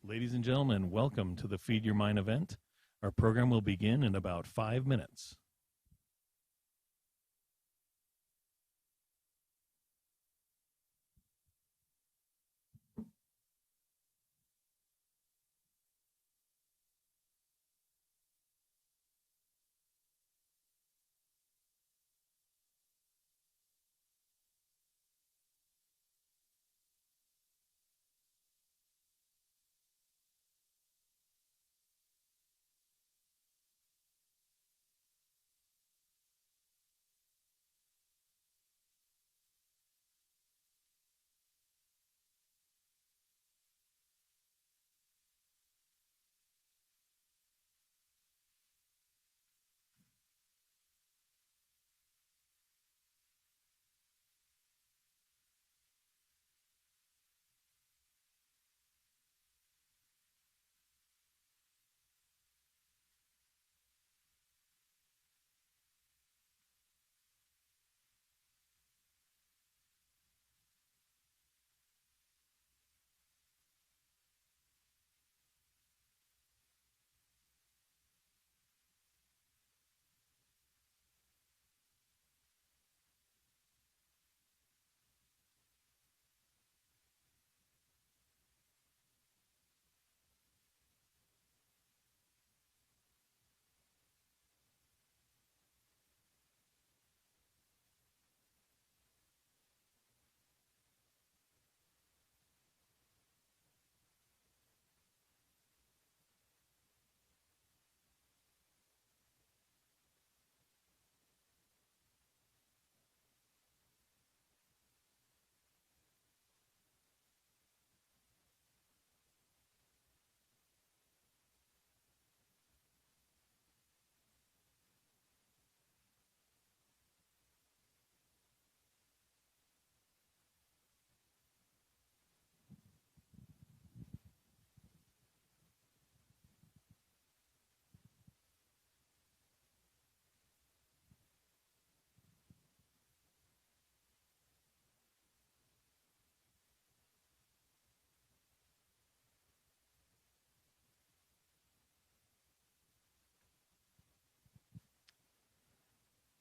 Ladies and gentlemen, welcome to the Feed Your Mind event. Our program will begin in about 5 minutes.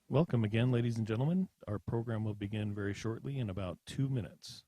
Welcome again, ladies and gentlemen. Our program will begin very shortly in about 2 minutes.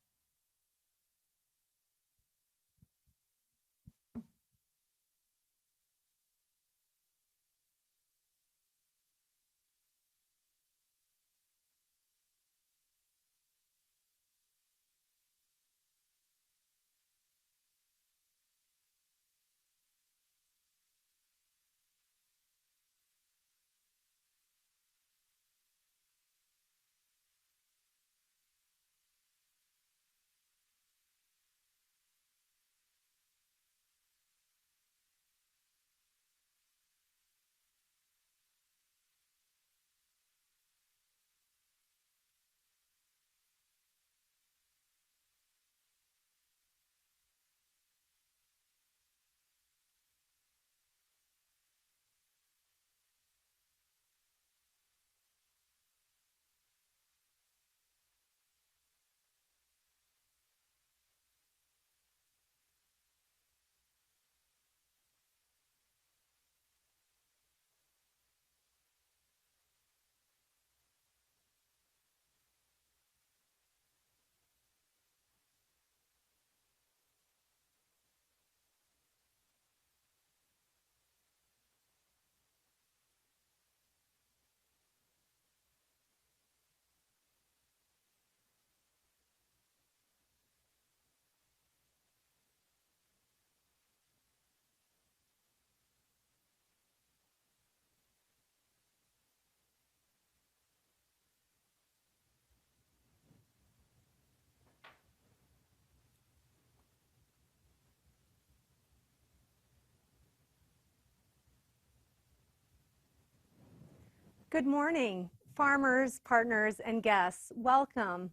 Good morning, farmers, partners, and guests. Welcome.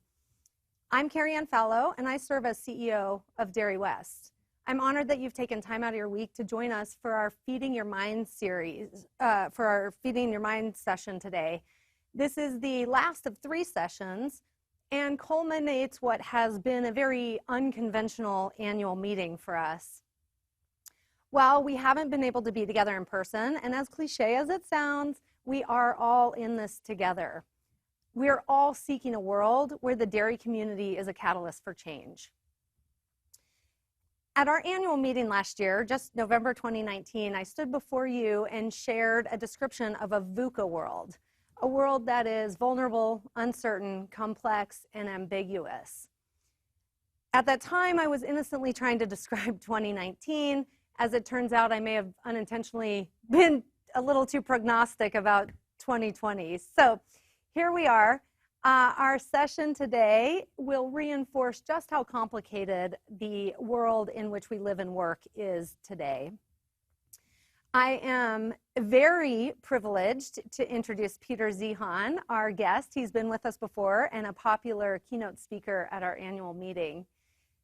I'm Carrie Ann Fallow, and I serve as CEO of Dairy West. I'm honored that you've taken time out of your week to join us for our Feeding Your Mind series, for our Feeding Your Mind session today. This is the last of 3 sessions and culminates what has been a very unconventional annual meeting for us. Well, we haven't been able to be together in person, and as cliche as it sounds, we are all in this together. We're all seeking a world where the dairy community is a catalyst for change. At our annual meeting last year, just November 2019, I stood before you and shared a description of a VUCA world, a world that is vulnerable, uncertain, complex, and ambiguous. At that time, I was innocently trying to describe 2019. As it turns out, I may have unintentionally been a little too prognostic about 2020. So here we are. Our session today will reinforce just how complicated the world in which we live and work is today. I am very privileged to introduce Peter Zeihan, our guest. He's been with us before and a popular keynote speaker at our annual meeting.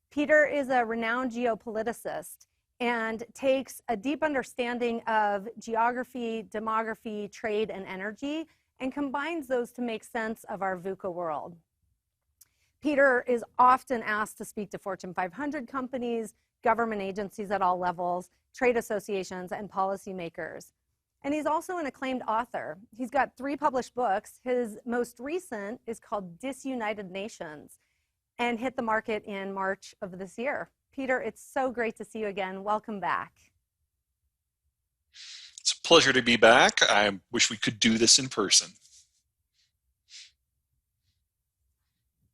Peter is a renowned geopoliticist and takes a deep understanding of geography, demography, trade, and energy, and combines those to make sense of our VUCA world. Peter is often asked to speak to Fortune 500 companies, government agencies at all levels, trade associations, and policymakers. And he's also an acclaimed author. He's got 3 published books. His most recent is called Disunited Nations and hit the market in March of this year. Peter, it's so great to see you again. Welcome back. It's a pleasure to be back. I wish we could do this in person.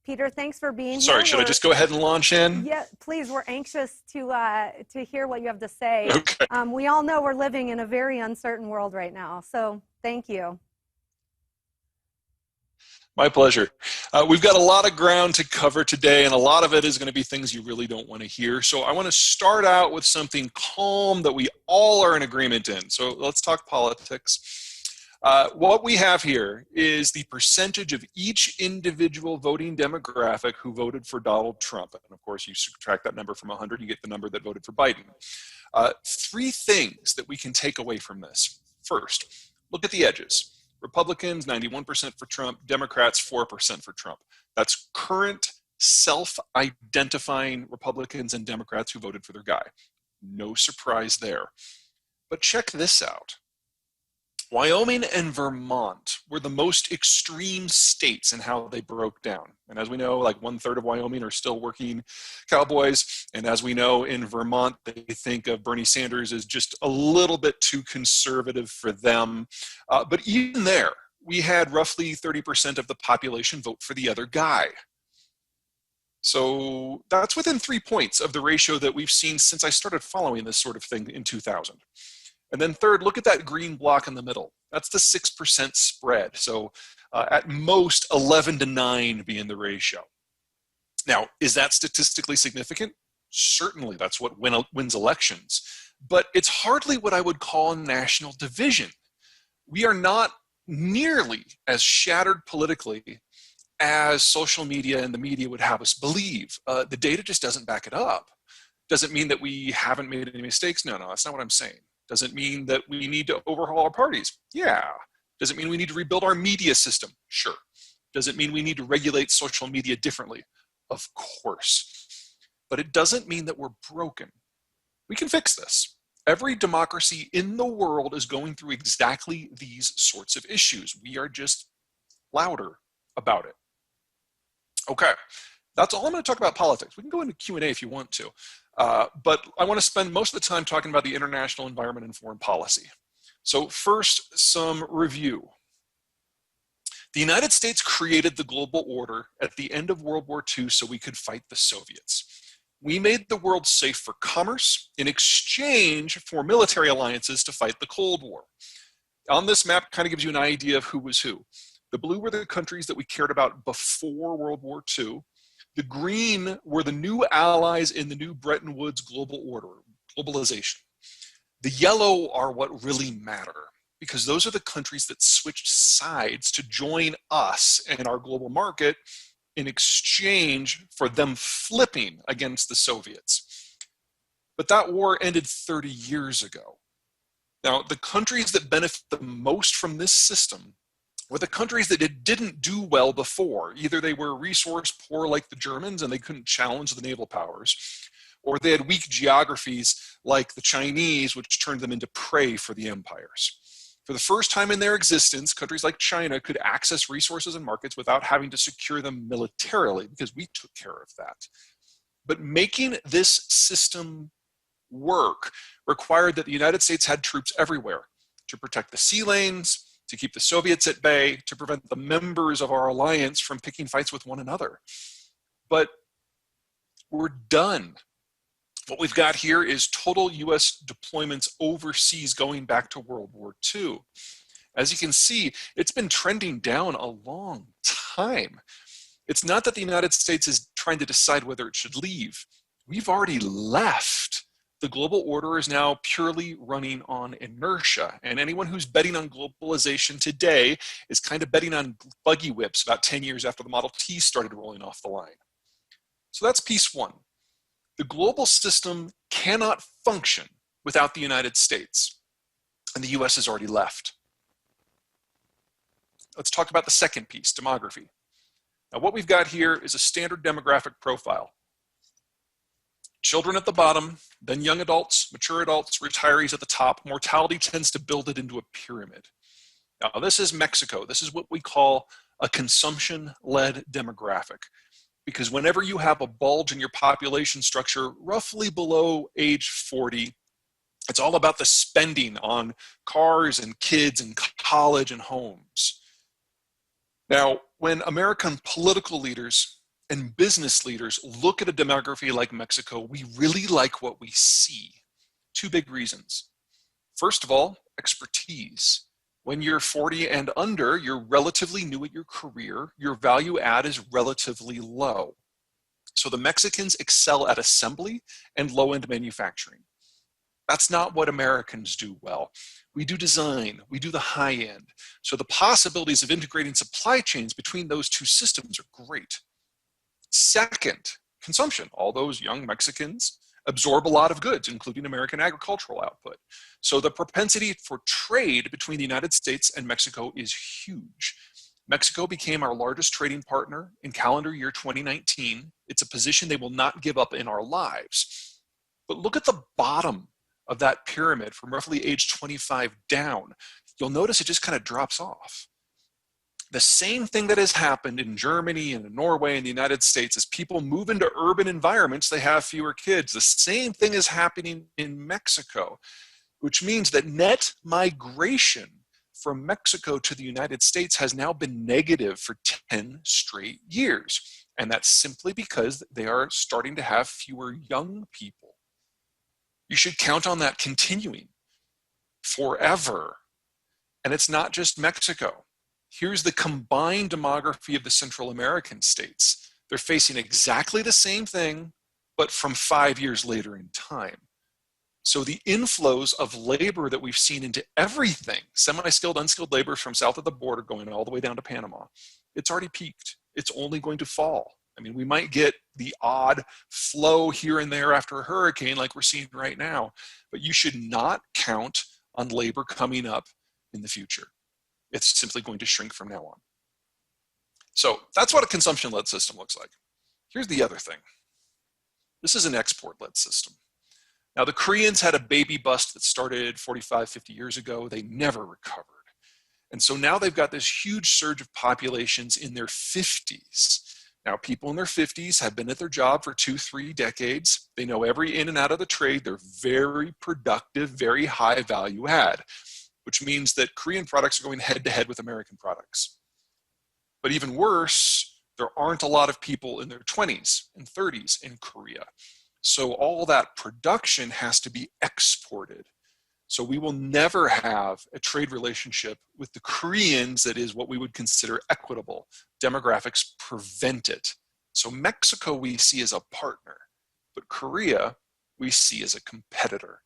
Peter, thanks for being here. Sorry, should I just go ahead and launch in? Yeah, please. We're anxious to hear what you have to say. Okay. We all know we're living in a very uncertain world right now, so thank you. My pleasure. We've got a lot of ground to cover today, and a lot of it is going to be things you really don't want to hear. So I want to start out with something calm that we all are in agreement in. So let's talk politics. What we have here is the percentage of each individual voting demographic who voted for Donald Trump. And of course, you subtract that number from 100, you get the number that voted for Biden. 3 things that we can take away from this. First, look at the edges. Republicans, 91% for Trump. Democrats, 4% for Trump. That's current self-identifying Republicans and Democrats who voted for their guy. No surprise there. But check this out. Wyoming and Vermont were the most extreme states in how they broke down. And as we know, like 1/3 of Wyoming are still working cowboys. And as we know, in Vermont, they think of Bernie Sanders as just a little bit too conservative for them. But even there, we had roughly 30% of the population vote for the other guy. So that's within 3 points of the ratio that we've seen since I started following this sort of thing in 2000. And then third, look at that green block in the middle. That's the 6% spread. So at most 11-9 being the ratio. Now, is that statistically significant? Certainly, that's what wins elections. But it's hardly what I would call national division. We are not nearly as shattered politically as social media and the media would have us believe. The data just doesn't back it up. Doesn't mean that we haven't made any mistakes. No, that's not what I'm saying. Doesn't mean that we need to overhaul our parties. Yeah. Does it mean we need to rebuild our media system? Sure. Does it mean we need to regulate social media differently? Of course. But it doesn't mean that we're broken. We can fix this. Every democracy in the world is going through exactly these sorts of issues. We are just louder about it. Okay. That's all I'm going to talk about politics. We can go into Q&A if you want to. But I want to spend most of the time talking about the international environment and foreign policy. So first, some review. The United States created the global order at the end of World War II so we could fight the Soviets. We made the world safe for commerce in exchange for military alliances to fight the Cold War. On this map, kind of gives you an idea of who was who. The blue were the countries that we cared about before World War II. The green were the new allies in the new Bretton Woods global order, globalization. The yellow are what really matter, because those are the countries that switched sides to join us in our global market in exchange for them flipping against the Soviets. But that war ended 30 years ago. Now, the countries that benefit the most from this system were the countries that didn't do well before. Either they were resource poor like the Germans and they couldn't challenge the naval powers, or they had weak geographies like the Chinese, which turned them into prey for the empires. For the first time in their existence, countries like China could access resources and markets without having to secure them militarily, because we took care of that. But making this system work required that the United States had troops everywhere to protect the sea lanes, to keep the Soviets at bay, to prevent the members of our alliance from picking fights with one another. But we're done. What we've got here is total US deployments overseas going back to World War II. As you can see, it's been trending down a long time. It's not that the United States is trying to decide whether it should leave. We've already left. The global order is now purely running on inertia. And anyone who's betting on globalization today is kind of betting on buggy whips about 10 years after the Model T started rolling off the line. So that's piece one. The global system cannot function without the United States, and the US has already left. Let's talk about the second piece, demography. Now, what we've got here is a standard demographic profile. Children at the bottom, then young adults, mature adults, retirees at the top. Mortality tends to build it into a pyramid. Now, this is Mexico. This is what we call a consumption-led demographic. Because whenever you have a bulge in your population structure roughly below age 40, it's all about the spending on cars and kids and college and homes. Now, when American political leaders and business leaders look at a demography like Mexico, we really like what we see. Two big reasons. First of all, expertise. When you're 40 and under, you're relatively new at your career, your value add is relatively low. So the Mexicans excel at assembly and low-end manufacturing. That's not what Americans do well. We do design, we do the high end. So the possibilities of integrating supply chains between those two systems are great. Second, consumption. All those young Mexicans absorb a lot of goods, including American agricultural output. So the propensity for trade between the United States and Mexico is huge. Mexico became our largest trading partner in calendar year 2019. It's a position they will not give up in our lives. But look at the bottom of that pyramid from roughly age 25 down. You'll notice it just kind of drops off. The same thing that has happened in Germany and in Norway and the United States as people move into urban environments, they have fewer kids. The same thing is happening in Mexico, which means that net migration from Mexico to the United States has now been negative for 10 straight years. And that's simply because they are starting to have fewer young people. You should count on that continuing forever. And it's not just Mexico. Here's the combined demography of the Central American states. They're facing exactly the same thing, but from 5 years later in time. So the inflows of labor that we've seen into everything, semi-skilled, unskilled labor from south of the border going all the way down to Panama, it's already peaked. It's only going to fall. I mean, we might get the odd flow here and there after a hurricane like we're seeing right now, but you should not count on labor coming up in the future. It's simply going to shrink from now on. So that's what a consumption-led system looks like. Here's the other thing. This is an export-led system. Now, the Koreans had a baby bust that started 45, 50 years ago. They never recovered. And so now they've got this huge surge of populations in their 50s. Now, people in their 50s have been at their job for 2-3 decades. They know every in and out of the trade. They're very productive, very high value add, which means that Korean products are going head to head with American products. But even worse, there aren't a lot of people in their 20s and 30s in Korea. So all that production has to be exported. So we will never have a trade relationship with the Koreans that is what we would consider equitable. Demographics prevent it. So Mexico we see as a partner, but Korea we see as a competitor.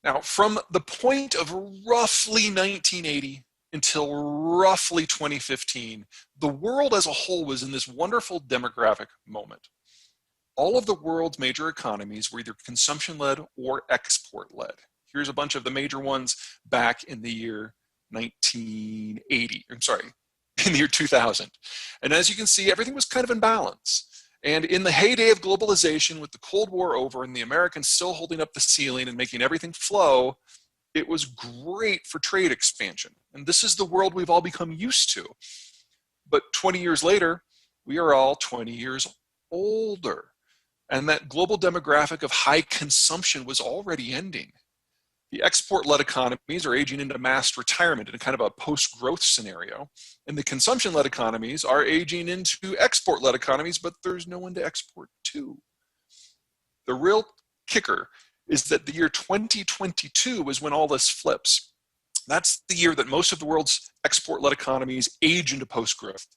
Now, from the point of roughly 1980 until roughly 2015, the world as a whole was in this wonderful demographic moment. All of the world's major economies were either consumption-led or export-led. Here's a bunch of the major ones back in the year 1980, in the year 2000. And as you can see, everything was kind of in balance. And in the heyday of globalization, with the Cold War over and the Americans still holding up the ceiling and making everything flow, it was great for trade expansion. And this is the world we've all become used to. But 20 years later, we are all 20 years older. And that global demographic of high consumption was already ending. The export-led economies are aging into mass retirement in a kind of a post-growth scenario. And the consumption-led economies are aging into export-led economies, but there's no one to export to. The real kicker is that the year 2022 is when all this flips. That's the year that most of the world's export-led economies age into post-growth,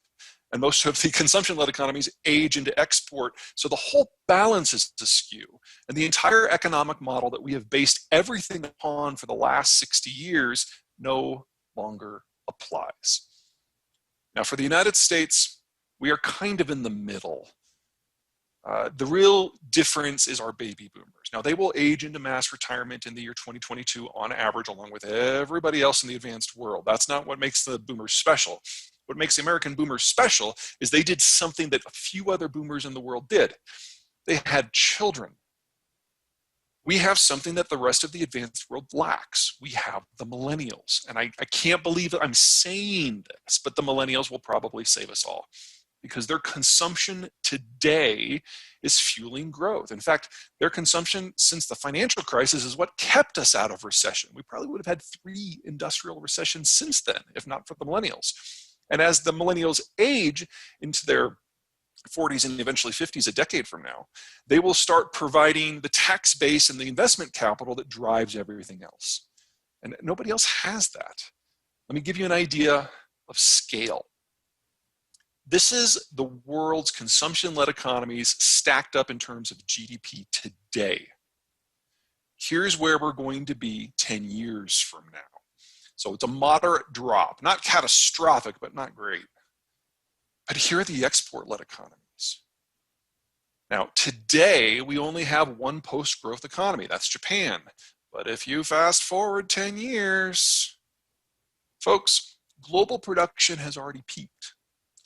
and most of the consumption-led economies age into export. So the whole balance is askew. And the entire economic model that we have based everything upon for the last 60 years no longer applies. Now, for the United States, we are kind of in the middle. The real difference is our baby boomers. Now, they will age into mass retirement in the year 2022 on average, along with everybody else in the advanced world. That's not what makes the boomers special. What makes the American boomers special is they did something that a few other boomers in the world did. They had children. We have something that the rest of the advanced world lacks. We have the millennials. And I can't believe that I'm saying this, but the millennials will probably save us all, because their consumption today is fueling growth. In fact, their consumption since the financial crisis is what kept us out of recession. We probably would have had 3 industrial recessions since then, if not for the millennials. And as the millennials age into their 40s and eventually 50s a decade from now, they will start providing the tax base and the investment capital that drives everything else. And nobody else has that. Let me give you an idea of scale. This is the world's consumption-led economies stacked up in terms of GDP today. Here's where we're going to be 10 years from now. So it's a moderate drop, not catastrophic, but not great. But here are the export-led economies. Now, today, we only have one post-growth economy. That's Japan. But if you fast forward 10 years, folks, global production has already peaked.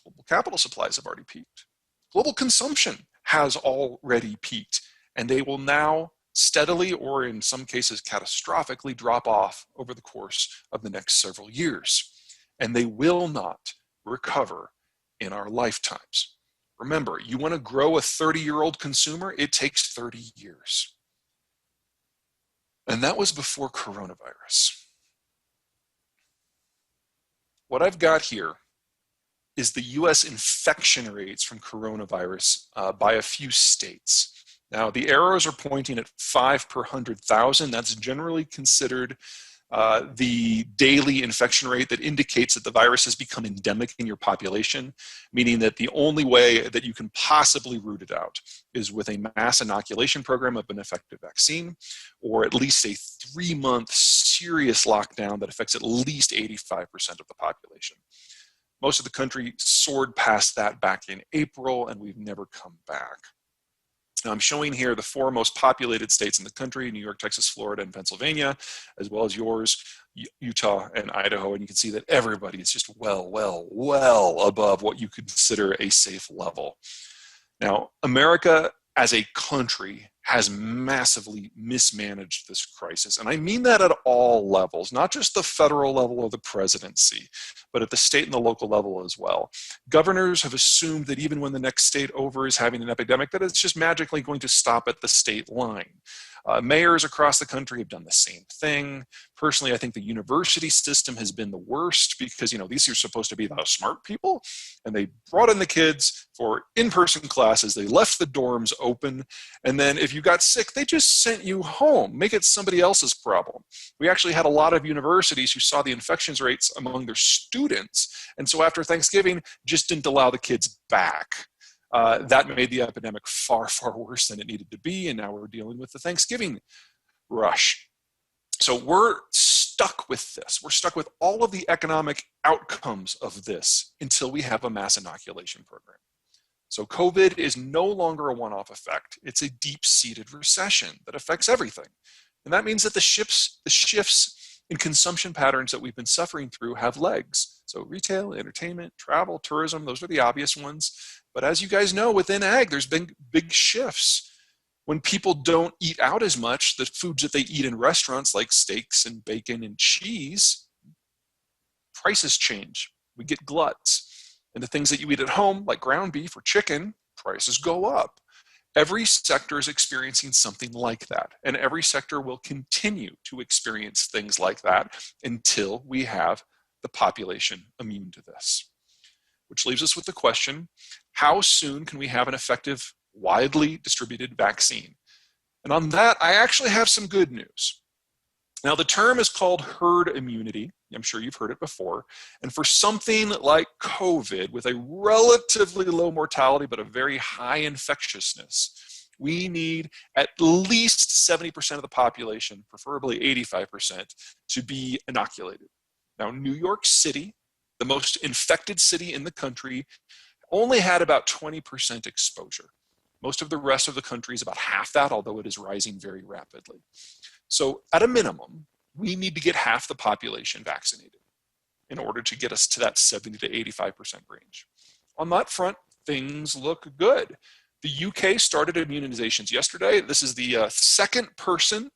Global capital supplies have already peaked. Global consumption has already peaked, and they will now steadily, or in some cases catastrophically, drop off over the course of the next several years. And they will not recover in our lifetimes. Remember, you want to grow a 30-year-old consumer, it takes 30 years. And that was before coronavirus. What I've got here is the US infection rates from coronavirus by a few states. Now, the arrows are pointing at 5 per 100,000. That's generally considered the daily infection rate that indicates that the virus has become endemic in your population, meaning that the only way that you can possibly root it out is with a mass inoculation program of an effective vaccine, or at least a 3-month serious lockdown that affects at least 85% of the population. Most of the country soared past that back in April, and we've never come back. Now, I'm showing here the 4 most populated states in the country: New York, Texas, Florida, and Pennsylvania, as well as yours, Utah and Idaho. And you can see that everybody is just well above what you consider a safe level. Now, America as a country has massively mismanaged this crisis. And I mean that at all levels, not just the federal level of the presidency, but at the state and the local level as well. Governors have assumed that even when the next state over is having an epidemic, that it's just magically going to stop at the state line. Mayors across the country have done the same thing. Personally, I think the university system has been the worst because, these are supposed to be the smart people, and they brought in the kids for in-person classes. They left the dorms open, and then if you got sick, they just sent you home. Make it somebody else's problem. We actually had a lot of universities who saw the infections rates among their students, and so after Thanksgiving, just didn't allow the kids back. That made the epidemic far worse than it needed to be, and now we're dealing with the Thanksgiving rush. So we're stuck with this. We're stuck with all of the economic outcomes of this until we have a mass inoculation program. So COVID is no longer a one-off effect. It's a deep-seated recession that affects everything. And that means that the shifts in consumption patterns that we've been suffering through have legs. So retail, entertainment, travel, tourism, those are the obvious ones. But as you guys know, within ag, there's been big shifts. When people don't eat out as much, the foods that they eat in restaurants like steaks and bacon and cheese, prices change. We get gluts. And the things that you eat at home, like ground beef or chicken, prices go up. Every sector is experiencing something like that. And every sector will continue to experience things like that until we have the population immune to this. Which leaves us with the question, how soon can we have an effective, widely distributed vaccine? And on that, I actually have some good news. Now, the term is called herd immunity. I'm sure you've heard it before. And for something like COVID, with a relatively low mortality but a very high infectiousness, we need at least 70% of the population, preferably 85%, to be inoculated. Now, New York City, the most infected city in the country, only had about 20% exposure. Most of the rest of the country is about half that, although it is rising very rapidly. So at a minimum, we need to get half the population vaccinated in order to get us to that 70 to 85% range. On that front, things look good. The UK started immunizations yesterday. This is the second person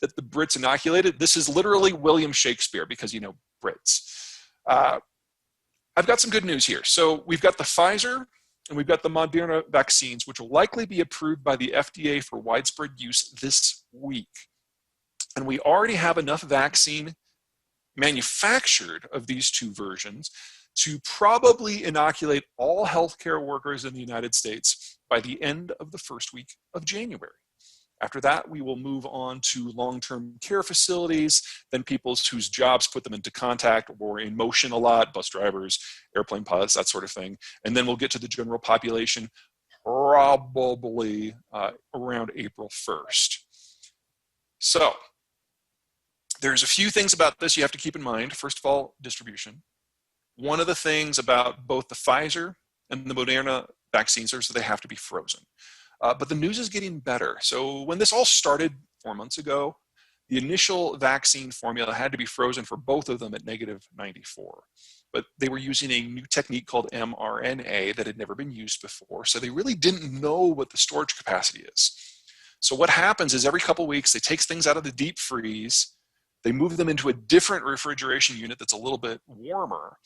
that the Brits inoculated. This is literally William Shakespeare because, you know, Brits. I've got some good news here. So we've got the Pfizer and we've got the Moderna vaccines, which will likely be approved by the FDA for widespread use this week. And we already have enough vaccine manufactured of these two versions to probably inoculate all healthcare workers in the United States by the end of the first week of January. After that, we will move on to long-term care facilities, then people whose jobs put them into contact or in motion a lot, bus drivers, airplane pilots, that sort of thing. And then we'll get to the general population probably around April 1st. So there's a few things about this you have to keep in mind. First of all, distribution. One of the things about both the Pfizer and the Moderna vaccines is that they have to be frozen. But the news is getting better. So when this all started 4 months ago, the initial vaccine formula had to be frozen for both of them at -94. But they were using a new technique called mRNA that had never been used before. So they really didn't know what the storage capacity is. So what happens is every couple weeks, they take things out of the deep freeze, they move them into a different refrigeration unit that's a little bit warmer,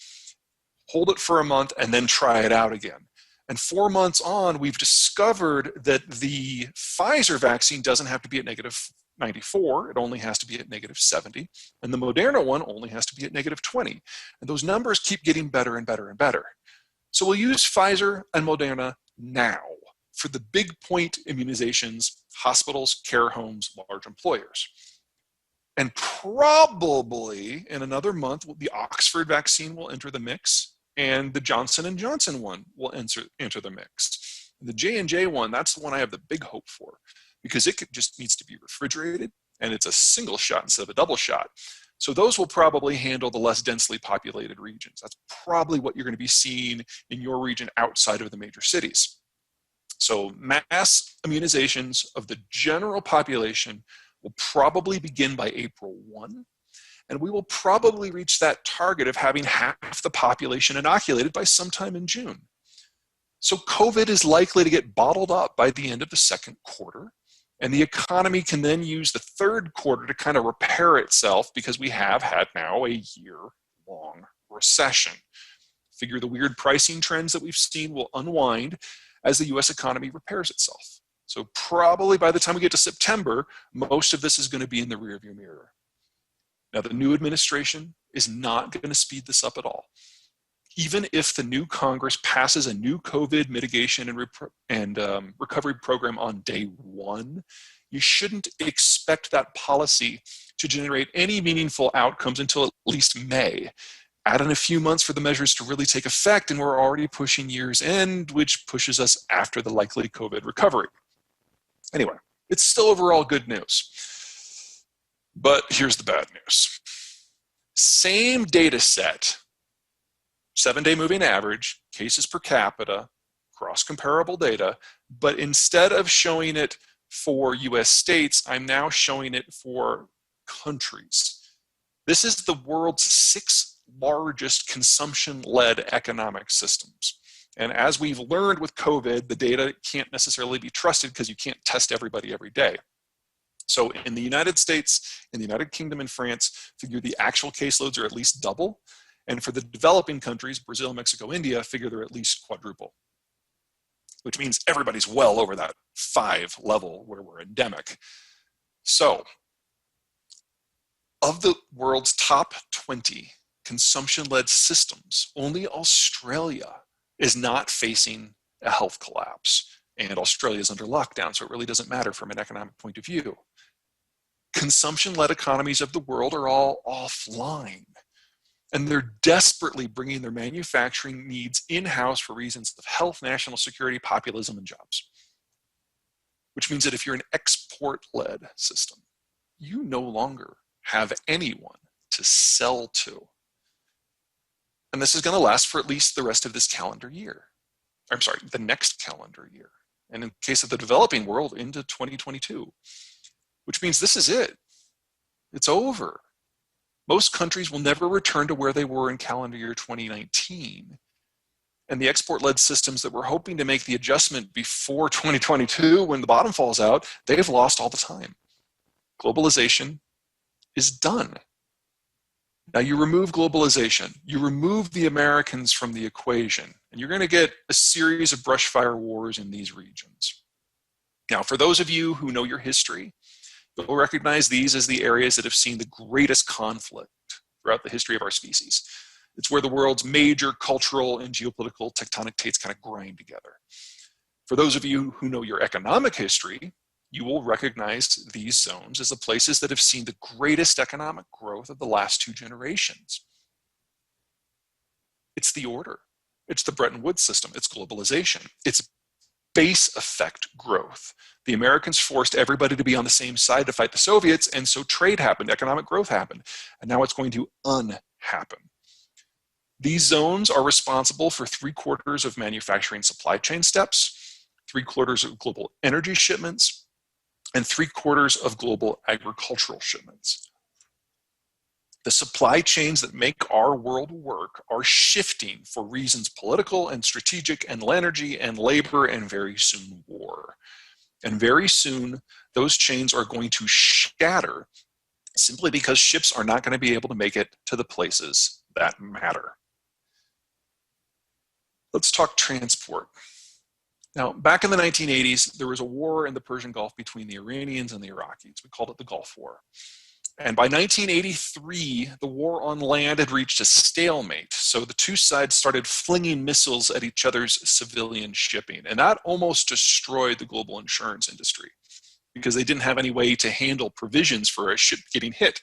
hold it for a month, and then try it out again. And 4 months on, we've discovered that the Pfizer vaccine doesn't have to be at -94. It only has to be at -70. And the Moderna one only has to be at -20. And those numbers keep getting better and better and better. So we'll use Pfizer and Moderna now for the big point immunizations, hospitals, care homes, large employers. And probably in another month, the Oxford vaccine will enter the mix, and the Johnson & Johnson one will enter the mix. The J&J one, that's the one I have the big hope for, because it just needs to be refrigerated, and it's a single shot instead of a double shot. So those will probably handle the less densely populated regions. That's probably what you're going to be seeing in your region outside of the major cities. So mass immunizations of the general population will probably begin by April 1. And we will probably reach that target of having half the population inoculated by sometime in June. So COVID is likely to get bottled up by the end of the second quarter, and the economy can then use the third quarter to kind of repair itself because we have had now a year-long recession. Figure the weird pricing trends that we've seen will unwind as the US economy repairs itself. So probably by the time we get to September, most of this is going to be in the rearview mirror. Now, the new administration is not going to speed this up at all. Even if the new Congress passes a new COVID mitigation and recovery program on day one, you shouldn't expect that policy to generate any meaningful outcomes until at least May. Add in a few months for the measures to really take effect, and we're already pushing year's end, which pushes us after the likely COVID recovery. Anyway, it's still overall good news. But here's the bad news. Same data set, 7-day moving average, cases per capita, cross-comparable data, but instead of showing it for US states, I'm now showing it for countries. This is the world's 6 largest consumption-led economic systems. And as we've learned with COVID, the data can't necessarily be trusted because you can't test everybody every day. So in the United States, in the United Kingdom and France, figure the actual caseloads are at least double. And for the developing countries, Brazil, Mexico, India, figure they're at least quadruple, which means everybody's well over that 5 level where we're endemic. So of the world's top 20 consumption-led systems, only Australia is not facing a health collapse. And Australia is under lockdown, so it really doesn't matter from an economic point of view. Consumption-led economies of the world are all offline. And they're desperately bringing their manufacturing needs in-house for reasons of health, national security, populism, and jobs. Which means that if you're an export-led system, you no longer have anyone to sell to. And this is going to last for at least the rest of this calendar year. I'm sorry, the next calendar year. And in case of the developing world, into 2022, which means this is it. It's over. Most countries will never return to where they were in calendar year 2019. And the export-led systems that were hoping to make the adjustment before 2022, when the bottom falls out, they've lost all the time. Globalization is done. Now you remove globalization, you remove the Americans from the equation, and you're going to get a series of brushfire wars in these regions. Now, for those of you who know your history, you'll recognize these as the areas that have seen the greatest conflict throughout the history of our species. It's where the world's major cultural and geopolitical tectonic plates kind of grind together. For those of you who know your economic history, you will recognize these zones as the places that have seen the greatest economic growth of the last 2 generations. It's the order. It's the Bretton Woods system. It's globalization. It's base effect growth. The Americans forced everybody to be on the same side to fight the Soviets, and so trade happened, economic growth happened, and now it's going to unhappen. These zones are responsible for 3/4 of manufacturing supply chain steps, 3/4 of global energy shipments, and 3/4 of global agricultural shipments. The supply chains that make our world work are shifting for reasons political and strategic and energy and labor and very soon war. And very soon, those chains are going to shatter simply because ships are not going to be able to make it to the places that matter. Let's talk transport. Now, back in the 1980s, there was a war in the Persian Gulf between the Iranians and the Iraqis. We called it the Gulf War. And by 1983, the war on land had reached a stalemate. So the two sides started flinging missiles at each other's civilian shipping. And that almost destroyed the global insurance industry because they didn't have any way to handle provisions for a ship getting hit.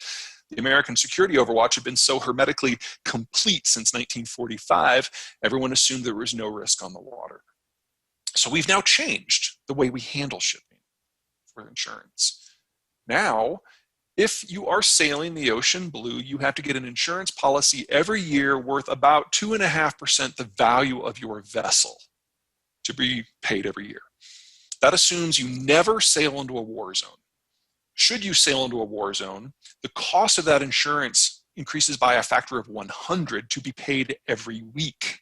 The American security overwatch had been so hermetically complete since 1945, everyone assumed there was no risk on the water. So we've now changed the way we handle shipping for insurance. Now, if you are sailing the ocean blue, you have to get an insurance policy every year worth about 2.5% the value of your vessel to be paid every year. That assumes you never sail into a war zone. Should you sail into a war zone, the cost of that insurance increases by a factor of 100 to be paid every week.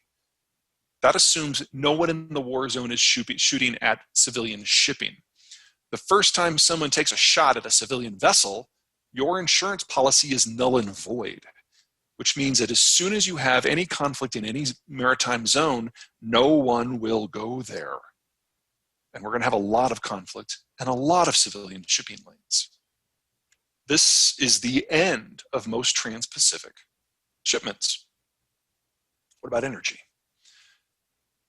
That assumes no one in the war zone is shooting at civilian shipping. The first time someone takes a shot at a civilian vessel, your insurance policy is null and void, which means that as soon as you have any conflict in any maritime zone, no one will go there. And we're going to have a lot of conflict and a lot of civilian shipping lanes. This is the end of most trans-Pacific shipments. What about energy?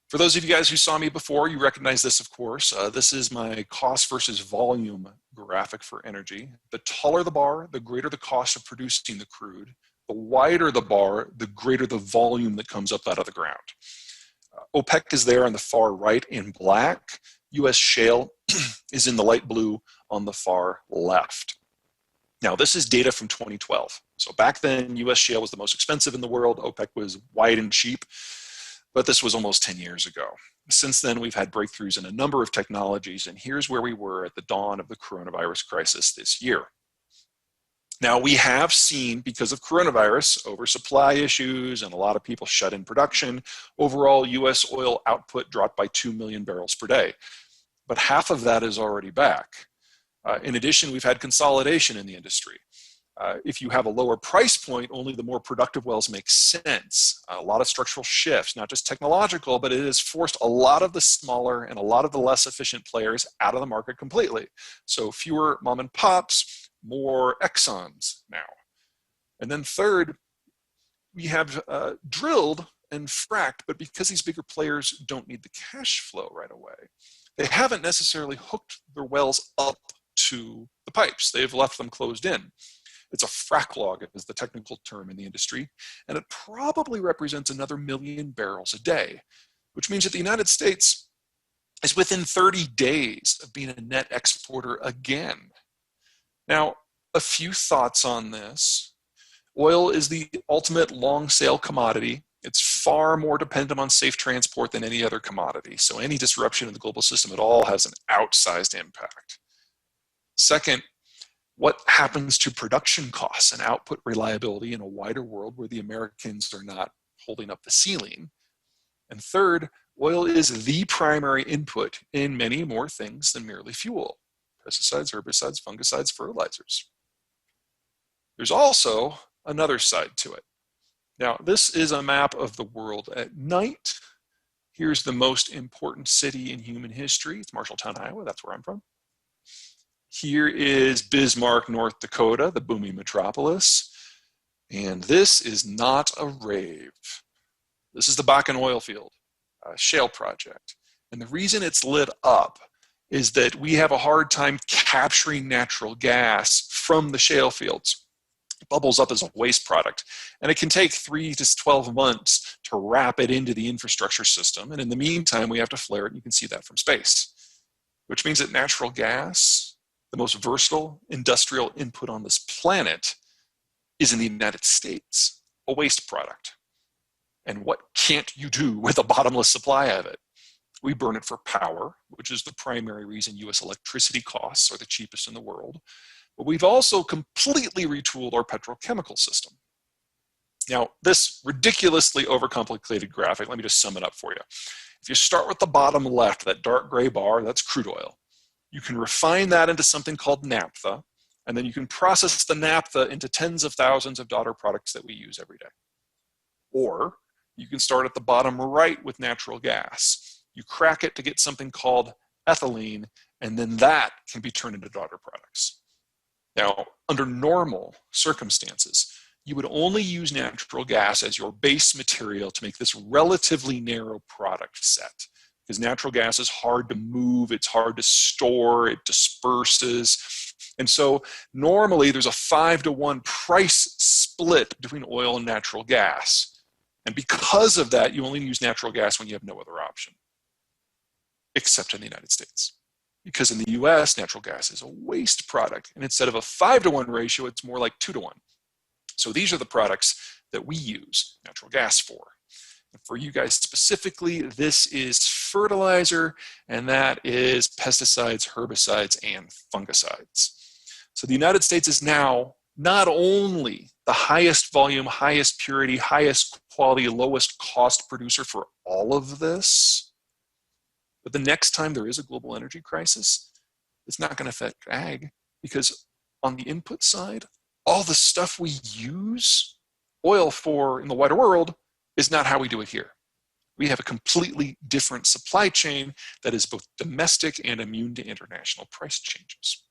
For those of you guys who saw me before, you recognize this, of course. This is my cost versus volume graphic for energy. The taller the bar, the greater the cost of producing the crude. The wider the bar, the greater the volume that comes up out of the ground. OPEC is there on the far right in black. US shale is in the light blue on the far left. Now, this is data from 2012. So back then, US shale was the most expensive in the world. OPEC was wide and cheap. But this was almost 10 years ago. Since then, we've had breakthroughs in a number of technologies, and here's where we were at the dawn of the coronavirus crisis this year. Now, we have seen, because of coronavirus, oversupply issues and a lot of people shut in production, overall US oil output dropped by 2 million barrels per day. But half of that is already back. In addition, we've had consolidation in the industry. If you have a lower price point, only the more productive wells make sense. A lot of structural shifts, not just technological, but it has forced a lot of the smaller and a lot of the less efficient players out of the market completely. So fewer mom and pops, more Exxons now. And then third, we have drilled and fracked, but because these bigger players don't need the cash flow right away, they haven't necessarily hooked their wells up to the pipes. They've left them closed in. It's a frac log is the technical term in the industry, and it probably represents another 1 million barrels a day, which means that the United States is within 30 days of being a net exporter again. Now, a few thoughts on this. Oil is the ultimate long sale commodity. It's far more dependent on safe transport than any other commodity. So any disruption in the global system at all has an outsized impact. Second, what happens to production costs and output reliability in a wider world where the Americans are not holding up the ceiling? And third, oil is the primary input in many more things than merely fuel: pesticides, herbicides, fungicides, fertilizers. There's also another side to it. Now, this is a map of the world at night. Here's the most important city in human history. It's Marshalltown, Iowa. That's where I'm from. Here is Bismarck, North Dakota, the booming metropolis. And this is not a rave. This is the Bakken oil field, a shale project. And the reason it's lit up is that we have a hard time capturing natural gas from the shale fields. It bubbles up as a waste product. And it can take 3 to 12 months to wrap it into the infrastructure system. And in the meantime, we have to flare it. And you can see that from space, which means that natural gas, the most versatile industrial input on this planet, is in the United States, a waste product. And what can't you do with a bottomless supply of it? We burn it for power, which is the primary reason US electricity costs are the cheapest in the world. But we've also completely retooled our petrochemical system. Now, this ridiculously overcomplicated graphic, let me just sum it up for you. If you start with the bottom left, that dark gray bar, that's crude oil. You can refine that into something called naphtha, and then you can process the naphtha into tens of thousands of daughter products that we use every day. Or you can start at the bottom right with natural gas. You crack it to get something called ethylene, and then that can be turned into daughter products. Now, under normal circumstances, you would only use natural gas as your base material to make this relatively narrow product set, because natural gas is hard to move, it's hard to store, it disperses. And so normally there's a 5-to-1 price split between oil and natural gas. And because of that, you only use natural gas when you have no other option, except in the United States. Because in the US, natural gas is a waste product. And instead of a 5-to-1 ratio, it's more like 2-to-1. So these are the products that we use natural gas for. And for you guys specifically, this is fertilizer, and that is pesticides, herbicides, and fungicides. So the United States is now not only the highest volume, highest purity, highest quality, lowest cost producer for all of this, but the next time there is a global energy crisis, it's not going to affect ag, because on the input side, all the stuff we use oil for in the wider world is not how we do it here. We have a completely different supply chain that is both domestic and immune to international price changes.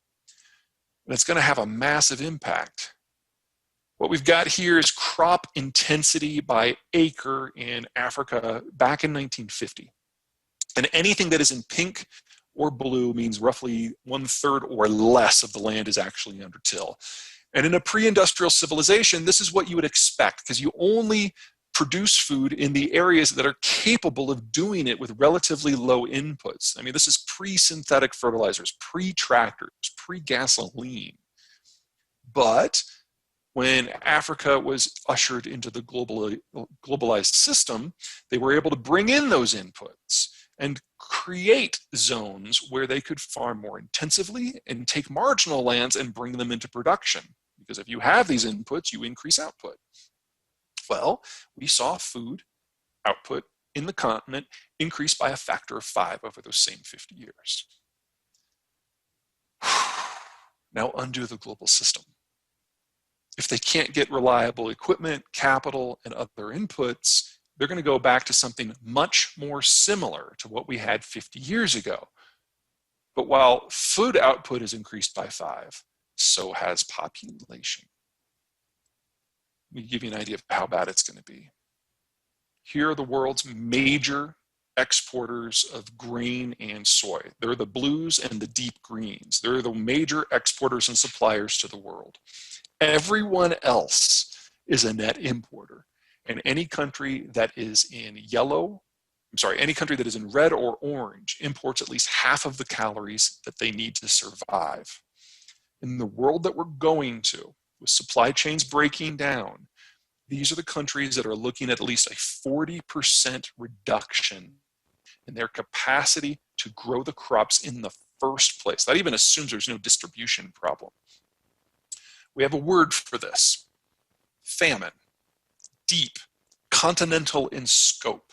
And it's going to have a massive impact. What we've got here is crop intensity by acre in Africa back in 1950. And anything that is in pink or blue means roughly 1/3 or less of the land is actually under till. And in a pre-industrial civilization, this is what you would expect, because you only produce food in the areas that are capable of doing it with relatively low inputs. I mean, this is pre-synthetic fertilizers, pre-tractors, pre-gasoline. But when Africa was ushered into the globalized system, they were able to bring in those inputs and create zones where they could farm more intensively and take marginal lands and bring them into production, because if you have these inputs, you increase output. Well, we saw food output in the continent increase by a factor of 5 over those same 50 years. Now undo the global system. If they can't get reliable equipment, capital, and other inputs, they're going to go back to something much more similar to what we had 50 years ago. But while food output has increased by 5, so has population. Let me give you an idea of how bad it's going to be. Here are the world's major exporters of grain and soy. They're the blues and the deep greens. They're the major exporters and suppliers to the world. Everyone else is a net importer. And any country that is in any country that is in red or orange imports at least half of the calories that they need to survive. In the world that we're going to, with supply chains breaking down, these are the countries that are looking at least a 40% reduction in their capacity to grow the crops in the first place. That even assumes there's no distribution problem. We have a word for this: famine. Deep, continental in scope.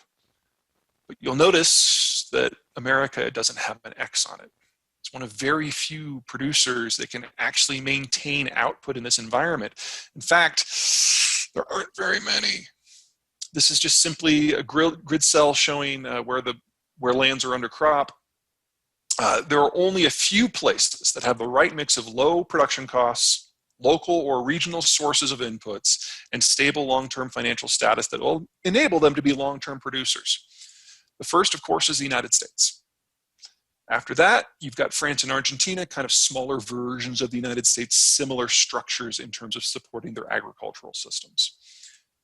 But you'll notice that America doesn't have an X on it. It's one of very few producers that can actually maintain output in this environment. In fact, there aren't very many. This is just simply a grid cell showing where lands are under crop. There are only a few places that have the right mix of low production costs, local or regional sources of inputs, and stable long-term financial status that will enable them to be long-term producers. The first, of course, is the United States. After that, you've got France and Argentina, kind of smaller versions of the United States, similar structures in terms of supporting their agricultural systems.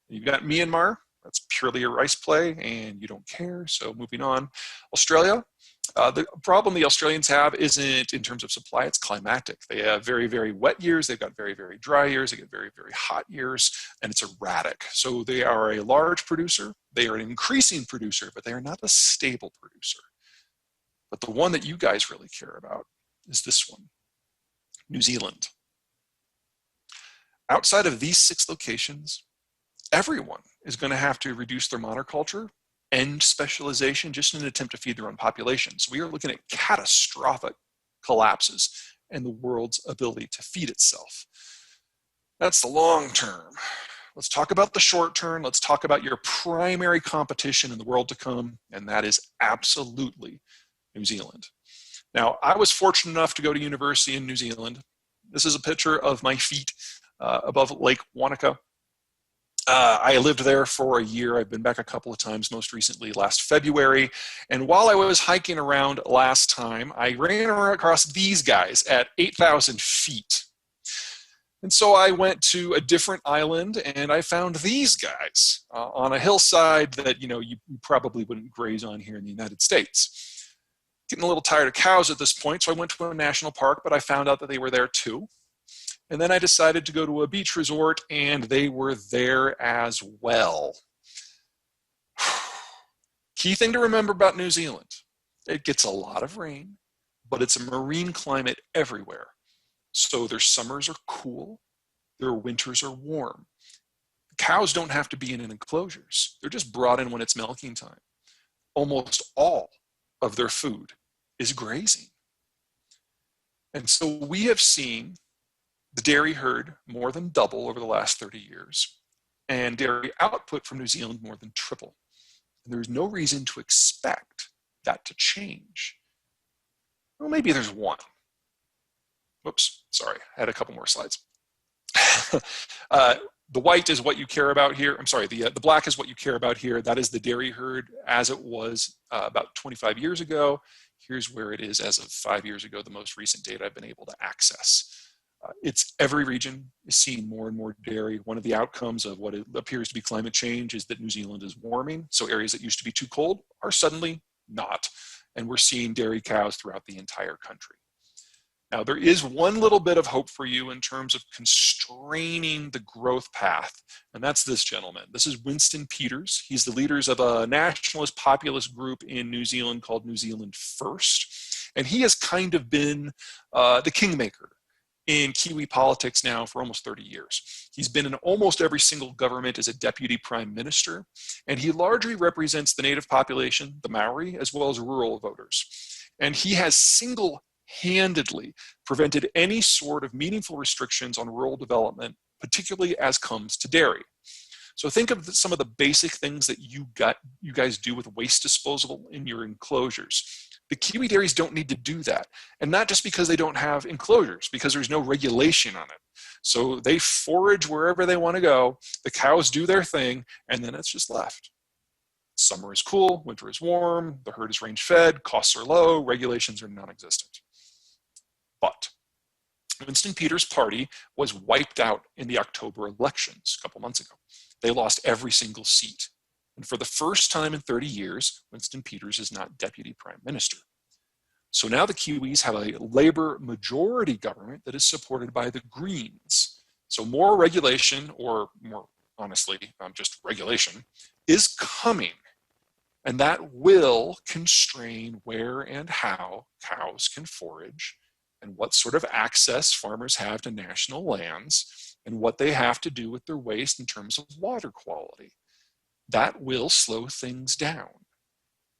You've got Myanmar. That's purely a rice play, and you don't care, so moving on. Australia. The problem the Australians have isn't in terms of supply, it's climatic. They have very, very wet years, they've got very, very dry years, they get very, very hot years, and it's erratic. So they are a large producer, they are an increasing producer, but they are not a stable producer. But the one that you guys really care about is this one, New Zealand. Outside of these 6 locations, everyone is going to have to reduce their monoculture, end specialization, just in an attempt to feed their own populations. We are looking at catastrophic collapses in the world's ability to feed itself. That's the long term. Let's talk about the short term. Let's talk about your primary competition in the world to come, and that is absolutely New Zealand. Now, I was fortunate enough to go to university in New Zealand. This is a picture of my feet above Lake Wanaka. I lived there for a year. I've been back a couple of times, most recently last February. And while I was hiking around last time, I ran across these guys at 8,000 feet. And so I went to a different island and I found these guys on a hillside that, you probably wouldn't graze on here in the United States. Getting a little tired of cows at this point, so I went to a national park, but I found out that they were there too. And then I decided to go to a beach resort, and they were there as well. Key thing to remember about New Zealand: it gets a lot of rain, but it's a marine climate everywhere. So their summers are cool, their winters are warm. The cows don't have to be in enclosures. They're just brought in when it's milking time. Almost all of their food is grazing. And so we have seen the dairy herd more than double over the last 30 years, and dairy output from New Zealand more than triple. And there's no reason to expect that to change. Well, maybe there's one. Whoops, sorry, I had a couple more slides. The white is what you care about here. I'm sorry, the black is what you care about here. That is the dairy herd as it was about 25 years ago. Here's where it is as of 5 years ago, the most recent data I've been able to access. It's every region is seeing more and more dairy. One of the outcomes of what it appears to be climate change is that New Zealand is warming. So areas that used to be too cold are suddenly not. And we're seeing dairy cows throughout the entire country. Now, there is one little bit of hope for you in terms of constraining the growth path, and that's this gentleman. This is Winston Peters. He's the leader of a nationalist populist group in New Zealand called New Zealand First, and he has kind of been the kingmaker in Kiwi politics now for almost 30 years. He's been in almost every single government as a deputy prime minister, and he largely represents the native population, the Maori, as well as rural voters. And he has single-handedly prevented any sort of meaningful restrictions on rural development, particularly as comes to dairy. So think of some of the basic things that you guys do with waste disposal in your enclosures. The Kiwi dairies don't need to do that. And not just because they don't have enclosures, because there's no regulation on it. So they forage wherever they want to go, the cows do their thing, and then it's just left. Summer is cool, winter is warm, the herd is range fed, costs are low, regulations are non-existent. But Winston Peters' party was wiped out in the October elections a couple months ago. They lost every single seat. And for the first time in 30 years, Winston Peters is not deputy prime minister. So now the Kiwis have a Labour majority government that is supported by the Greens. So more regulation, or more honestly, just regulation, is coming. And that will constrain where and how cows can forage, and what sort of access farmers have to national lands, and what they have to do with their waste in terms of water quality. That will slow things down.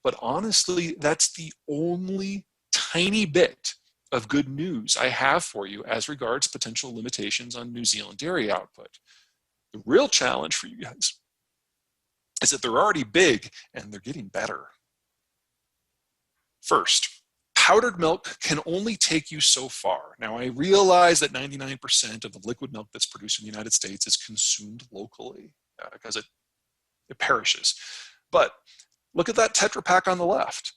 But honestly, that's the only tiny bit of good news I have for you as regards potential limitations on New Zealand dairy output. The real challenge for you guys is that they're already big and they're getting better. First, powdered milk can only take you so far. Now, I realize that 99% of the liquid milk that's produced in the United States is consumed locally because it perishes. But look at that Tetra Pak on the left.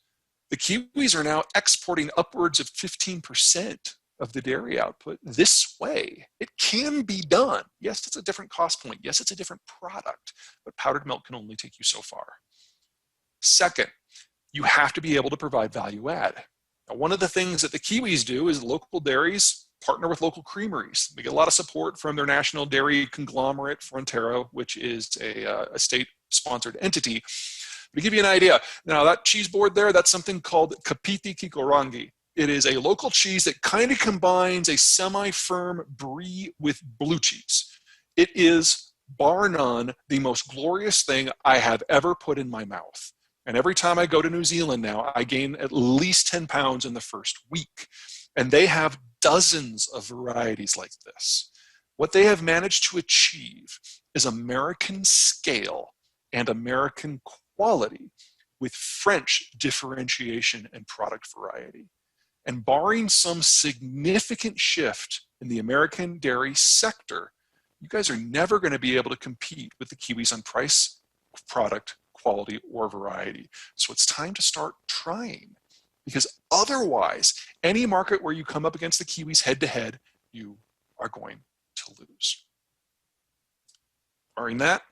The Kiwis are now exporting upwards of 15% of the dairy output this way. It can be done. Yes, it's a different cost point. Yes, it's a different product, but powdered milk can only take you so far. Second, you have to be able to provide value add. Now, one of the things that the Kiwis do is local dairies partner with local creameries. They get a lot of support from their national dairy conglomerate, Frontera, which is a state-sponsored entity. To give you an idea, now that cheese board there, that's something called Kapiti Kikorangi. It is a local cheese that kind of combines a semi-firm brie with blue cheese. It is, bar none, the most glorious thing I have ever put in my mouth. And every time I go to New Zealand now, I gain at least 10 pounds in the first week. And they have dozens of varieties like this. What they have managed to achieve is American scale and American quality with French differentiation and product variety. And barring some significant shift in the American dairy sector, you guys are never going to be able to compete with the Kiwis on price, product, quality, or variety. So it's time to start trying, because otherwise, any market where you come up against the Kiwis head-to-head, you are going to lose. Barring that,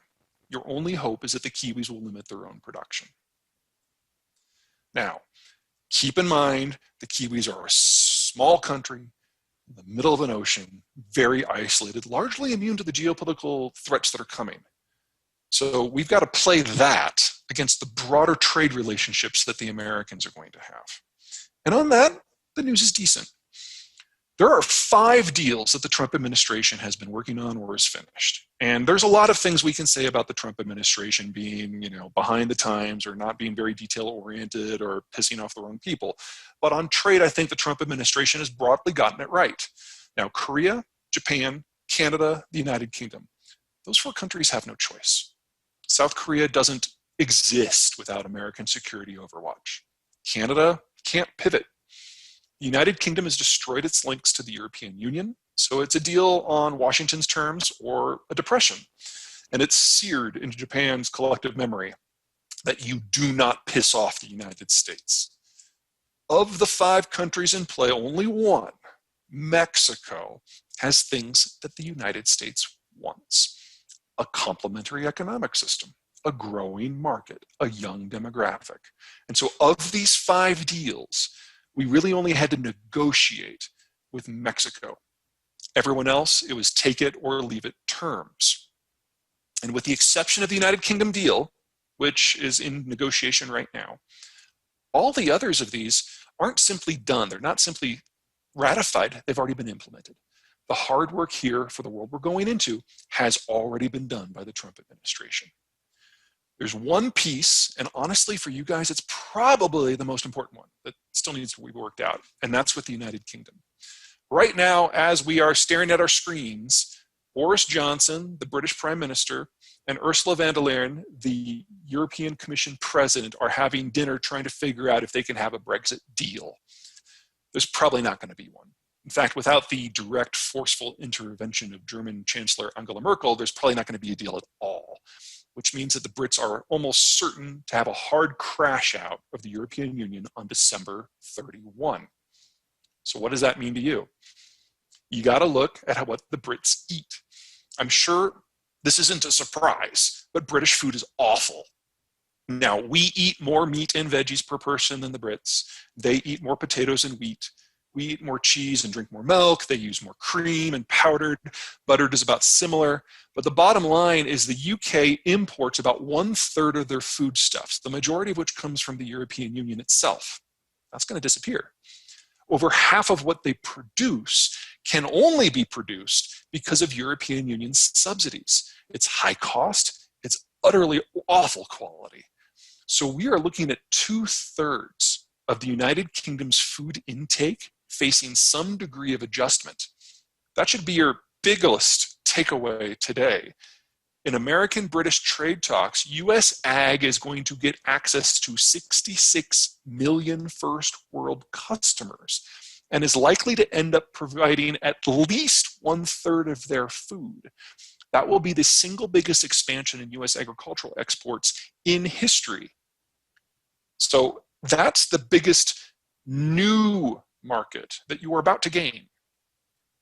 your only hope is that the Kiwis will limit their own production. Now, keep in mind, the Kiwis are a small country in the middle of an ocean, very isolated, largely immune to the geopolitical threats that are coming. So we've got to play that against the broader trade relationships that the Americans are going to have. And on that, the news is decent. There are 5 deals that the Trump administration has been working on or is finished. And there's a lot of things we can say about the Trump administration being, behind the times, or not being very detail-oriented, or pissing off the wrong people. But on trade, I think the Trump administration has broadly gotten it right. Now, Korea, Japan, Canada, the United Kingdom, those 4 countries have no choice. South Korea doesn't exist without American security overwatch. Canada can't pivot. The United Kingdom has destroyed its links to the European Union, so it's a deal on Washington's terms or a depression. And it's seared into Japan's collective memory that you do not piss off the United States. Of the 5 countries in play, only one, Mexico, has things that the United States wants. A complementary economic system, a growing market, a young demographic. And so of these 5 deals, we really only had to negotiate with Mexico. Everyone else, it was take it or leave it terms. And with the exception of the United Kingdom deal, which is in negotiation right now, all the others of these aren't simply done. They're not simply ratified. They've already been implemented. The hard work here for the world we're going into has already been done by the Trump administration. There's one piece, and honestly for you guys, it's probably the most important one that still needs to be worked out, and that's with the United Kingdom. Right now, as we are staring at our screens, Boris Johnson, the British Prime Minister, and Ursula von der Leyen, the European Commission President, are having dinner trying to figure out if they can have a Brexit deal. There's probably not going to be one. In fact, without the direct, forceful intervention of German Chancellor Angela Merkel, there's probably not going to be a deal at all, which means that the Brits are almost certain to have a hard crash out of the European Union on December 31. So what does that mean to you? You got to look at what the Brits eat. I'm sure this isn't a surprise, but British food is awful. Now, we eat more meat and veggies per person than the Brits. They eat more potatoes and wheat. We eat more cheese and drink more milk. They use more cream and powdered. Buttered is about similar. But the bottom line is the UK imports about 1/3 of their foodstuffs, the majority of which comes from the European Union itself. That's going to disappear. Over half of what they produce can only be produced because of European Union subsidies. It's high cost. It's utterly awful quality. So we are looking at 2/3 of the United Kingdom's food intake facing some degree of adjustment. That should be your biggest takeaway today. In American-British trade talks, U.S. ag is going to get access to 66 million first world customers and is likely to end up providing at least 1/3 of their food. That will be the single biggest expansion in U.S. agricultural exports in history. So that's the biggest new market that you are about to gain.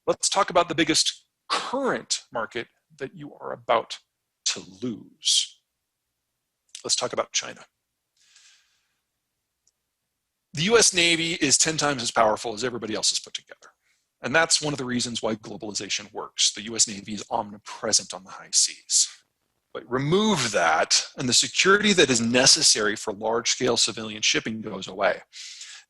Let's talk about the biggest current market that you are about to lose. Let's talk about China. The US Navy is 10 times as powerful as everybody else is put together. And that's one of the reasons why globalization works. The US Navy is omnipresent on the high seas. But remove that, and the security that is necessary for large-scale civilian shipping goes away.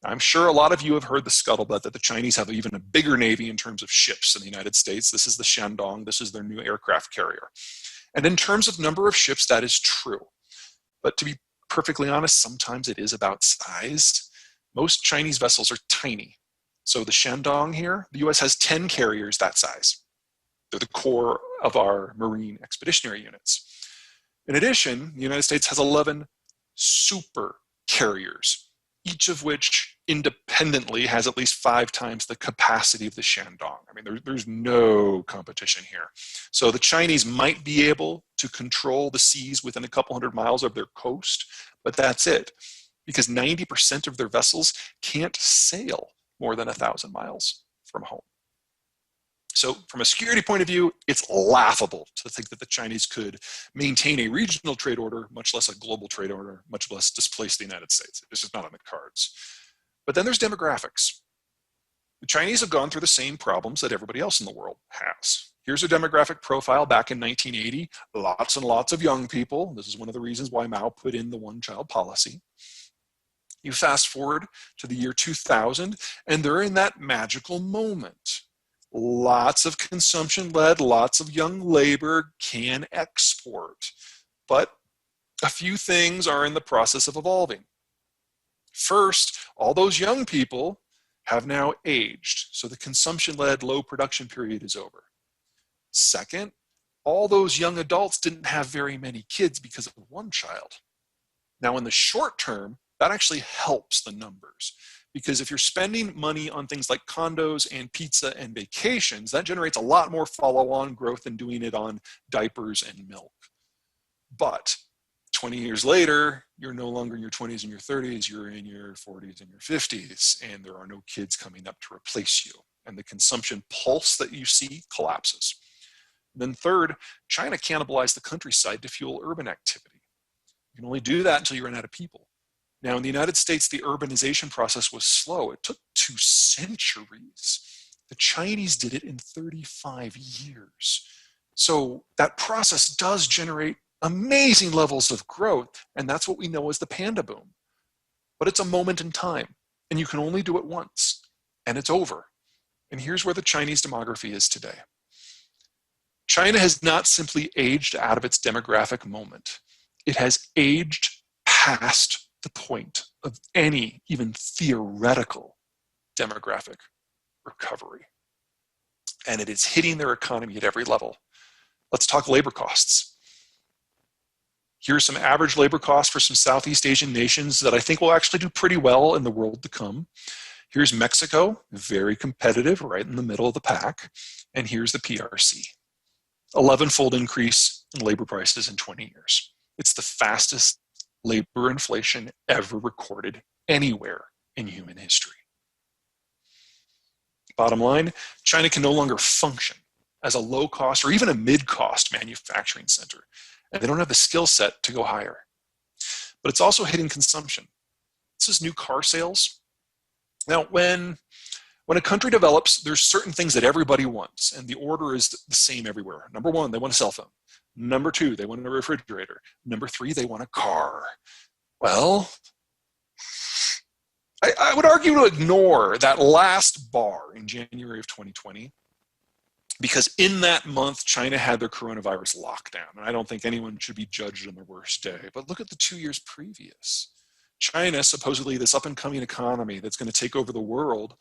I'm sure a lot of you have heard the scuttlebutt that the Chinese have even a bigger navy in terms of ships than the United States. This is the Shandong. This is their new aircraft carrier. And in terms of number of ships, that is true. But to be perfectly honest, sometimes it is about size. Most Chinese vessels are tiny. So the Shandong here, the US has 10 carriers that size. They're the core of our Marine Expeditionary Units. In addition, the United States has 11 super carriers, each of which independently has at least 5 times the capacity of the Shandong. I mean, there's no competition here. So the Chinese might be able to control the seas within a couple hundred miles of their coast, but that's it, because 90% of their vessels can't sail more than 1,000 miles from home. So from a security point of view, it's laughable to think that the Chinese could maintain a regional trade order, much less a global trade order, much less displace the United States. It's just not on the cards. But then there's demographics. The Chinese have gone through the same problems that everybody else in the world has. Here's a demographic profile back in 1980. Lots and lots of young people. This is one of the reasons why Mao put in the one-child policy. You fast forward to the year 2000, and they're in that magical moment. Lots of consumption-led, lots of young labor can export. But a few things are in the process of evolving. First, all those young people have now aged, so the consumption-led low production period is over. Second, all those young adults didn't have very many kids because of one child. Now, in the short term, that actually helps the numbers, because if you're spending money on things like condos and pizza and vacations, that generates a lot more follow-on growth than doing it on diapers and milk. But 20 years later, you're no longer in your 20s and your 30s, you're in your 40s and your 50s, and there are no kids coming up to replace you. And the consumption pulse that you see collapses. Then third, China cannibalized the countryside to fuel urban activity. You can only do that until you run out of people. Now, in the United States, the urbanization process was slow. It took 2 centuries. The Chinese did it in 35 years. So that process does generate amazing levels of growth, and that's what we know as the panda boom. But it's a moment in time, and you can only do it once, and it's over. And here's where the Chinese demography is today. China has not simply aged out of its demographic moment. It has aged past the point of any even theoretical demographic recovery. And it is hitting their economy at every level. Let's talk labor costs. Here's some average labor costs for some Southeast Asian nations that I think will actually do pretty well in the world to come. Here's Mexico, very competitive, right in the middle of the pack. And here's the PRC, 11-fold increase in labor prices in 20 years. It's the fastest labor inflation ever recorded anywhere in human history. Bottom line, China can no longer function as a low-cost or even a mid-cost manufacturing center, and they don't have the skill set to go higher. But it's also hitting consumption. This is new car sales. Now, when a country develops, there's certain things that everybody wants, and the order is the same everywhere. Number one, they want a cell phone. Number two, they want a refrigerator. Number three, they want a car. Well, I would argue to ignore that last bar in January of 2020, because in that month, China had their coronavirus lockdown, and I don't think anyone should be judged on their worst day. But look at the 2 years previous. China, supposedly this up-and-coming economy that's going to take over the world,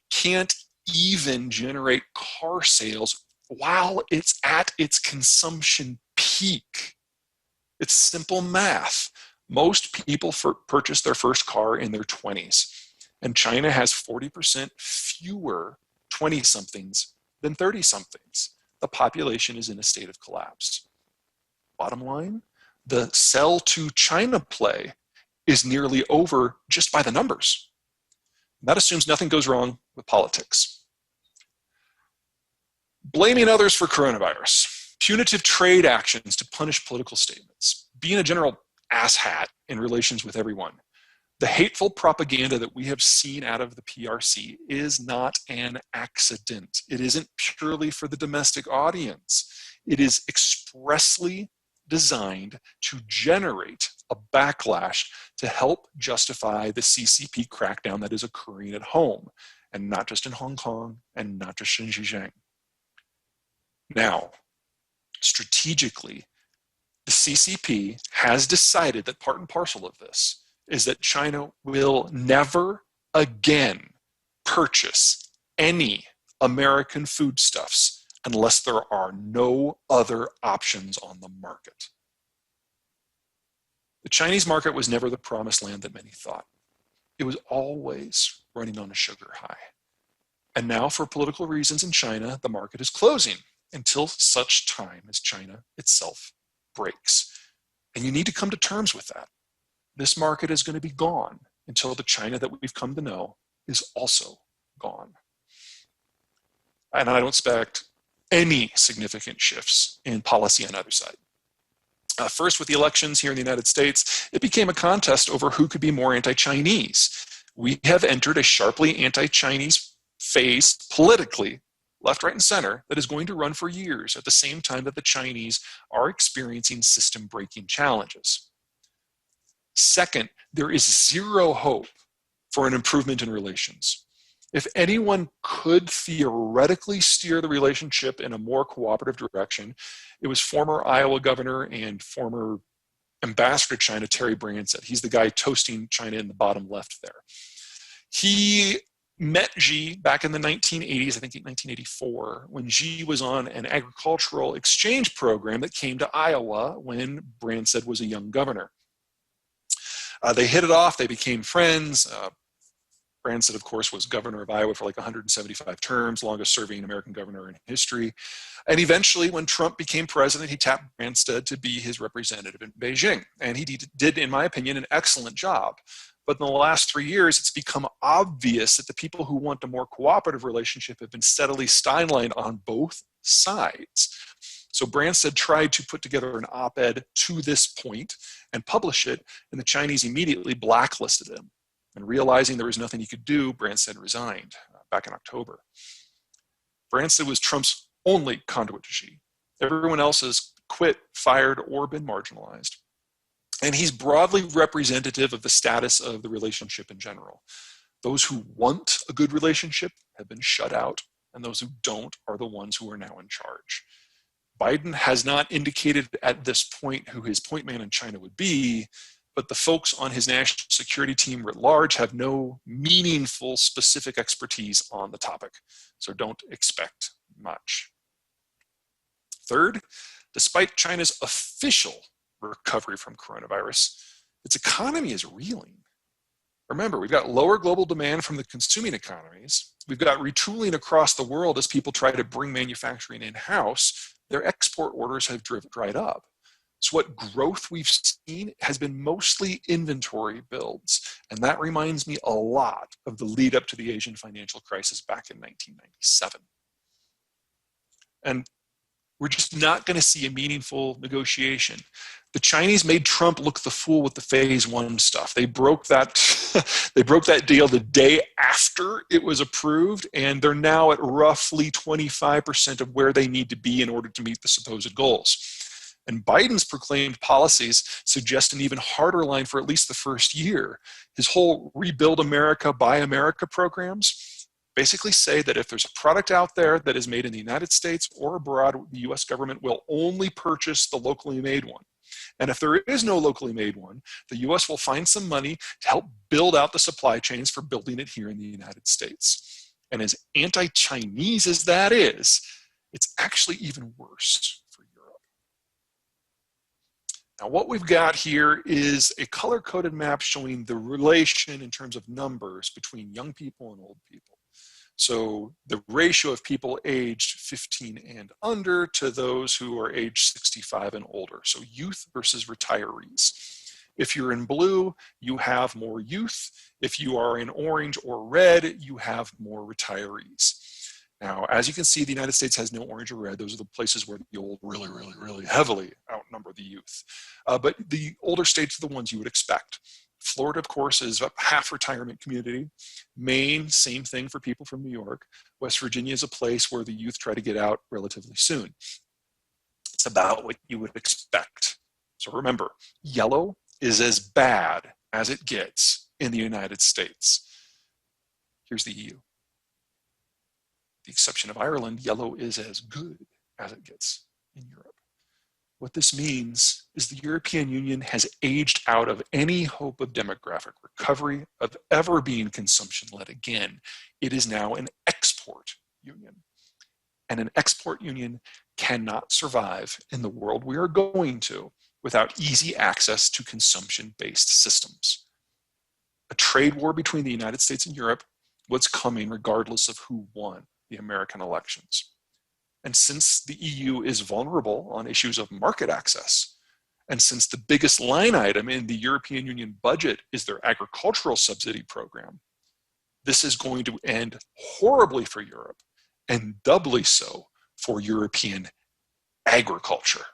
can't even generate car sales while it's at its consumption peak. It's simple math. Most people purchase their first car in their 20s, and China has 40% fewer 20-somethings than 30-somethings. The population is in a state of collapse. Bottom line, the sell to China play is nearly over just by the numbers. That assumes nothing goes wrong with politics. Blaming others for coronavirus, punitive trade actions to punish political statements, being a general asshat in relations with everyone. The hateful propaganda that we have seen out of the PRC is not an accident. It isn't purely for the domestic audience. It is expressly designed to generate a backlash to help justify the CCP crackdown that is occurring at home, and not just in Hong Kong and not just in Xinjiang. Now, strategically, the CCP has decided that part and parcel of this is that China will never again purchase any American foodstuffs unless there are no other options on the market. The Chinese market was never the promised land that many thought. It was always running on a sugar high. And now, for political reasons in China, the market is closing until such time as China itself breaks. And you need to come to terms with that. This market is going to be gone until the China that we've come to know is also gone. And I don't expect any significant shifts in policy on either side. First, with the elections here in the United States, it became a contest over who could be more anti-Chinese. We have entered a sharply anti-Chinese phase politically, left, right, and center, that is going to run for years at the same time that the Chinese are experiencing system-breaking challenges. Second, there is zero hope for an improvement in relations. If anyone could theoretically steer the relationship in a more cooperative direction, it was former Iowa governor and former ambassador to China, Terry Branstad. He's the guy toasting China in the bottom left there. He met Xi back in the 1980s, I think 1984, when Xi was on an agricultural exchange program that came to Iowa when Branstad was a young governor. They hit it off, they became friends. Branstad, of course, was governor of Iowa for like 175 terms, longest serving American governor in history. And eventually, when Trump became president, he tapped Branstad to be his representative in Beijing. And he did, in my opinion, an excellent job. But in the last 3 years, it's become obvious that the people who want a more cooperative relationship have been steadily sidelined on both sides. So Branstad tried to put together an op-ed to this point and publish it, and the Chinese immediately blacklisted him. And realizing there was nothing he could do, Branstad resigned back in October. Branstad was Trump's only conduit to Xi. Everyone else has quit, fired, or been marginalized. And he's broadly representative of the status of the relationship in general. Those who want a good relationship have been shut out and those who don't are the ones who are now in charge. Biden has not indicated at this point who his point man in China would be, but the folks on his national security team writ large have no meaningful specific expertise on the topic, so don't expect much. Third, despite China's official recovery from coronavirus, its economy is reeling. Remember, we've got lower global demand from the consuming economies. We've got retooling across the world as people try to bring manufacturing in-house. Their export orders have dried up. So what growth we've seen has been mostly inventory builds. And that reminds me a lot of the lead up to the Asian financial crisis back in 1997. And we're just not going to see a meaningful negotiation. The Chinese made Trump look the fool with the phase one stuff. They broke that, they broke that deal the day after it was approved, and they're now at roughly 25% of where they need to be in order to meet the supposed goals. And Biden's proclaimed policies suggest an even harder line for at least the first year. His whole Rebuild America, Buy America programs basically say that if there's a product out there that is made in the United States or abroad, the US government will only purchase the locally made one. And if there is no locally made one, the US will find some money to help build out the supply chains for building it here in the United States. And as anti-Chinese as that is, it's actually even worse for Europe. Now, what we've got here is a color-coded map showing the relation in terms of numbers between young people and old people. So the ratio of people aged 15 and under to those who are aged 65 and older. So youth versus retirees. If you're in blue, you have more youth. If you are in orange or red, you have more retirees. Now, as you can see, the United States has no orange or red. Those are the places where the old really heavily outnumber the youth. But the older states are the ones you would expect. Florida, of course, is a half retirement community. Maine, same thing for people from New York. West Virginia is a place where the youth try to get out relatively soon. It's about what you would expect. So remember, yellow is as bad as it gets in the United States. Here's the EU. The exception of Ireland, yellow is as good as it gets in Europe. What this means is the European Union has aged out of any hope of demographic recovery, of ever being consumption-led again. It is now an export union. And an export union cannot survive in the world we are going to without easy access to consumption-based systems. A trade war between the United States and Europe was coming regardless of who won the American elections. And since the EU is vulnerable on issues of market access, and since the biggest line item in the European Union budget is their agricultural subsidy program, this is going to end horribly for Europe and doubly so for European agriculture.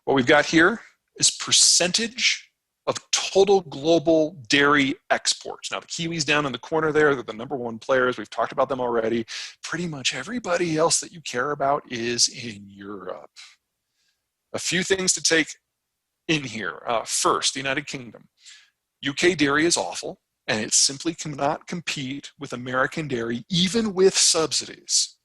What we've got here is percentage of total global dairy exports. Now, the Kiwis down in the corner there, they're the #1 players. We've talked about them already. Pretty much everybody else that you care about is in Europe. A few things to take in here. First, the United Kingdom. UK dairy is awful, and it simply cannot compete with American dairy, even with subsidies.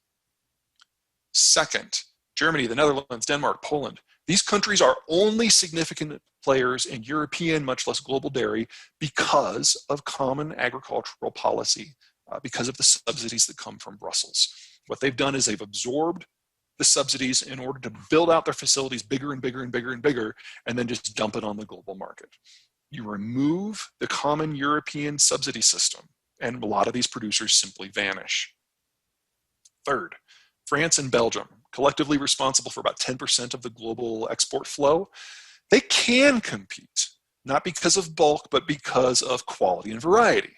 Second, Germany, the Netherlands, Denmark, Poland. These countries are only significant players in European, much less global dairy, because of common agricultural policy, because of the subsidies that come from Brussels. What they've done is they've absorbed the subsidies in order to build out their facilities bigger and bigger and bigger and bigger, and then just dump it on the global market. You remove the common European subsidy system, and a lot of these producers simply vanish. Third, France and Belgium, collectively responsible for about 10% of the global export flow, they can compete, not because of bulk, but because of quality and variety.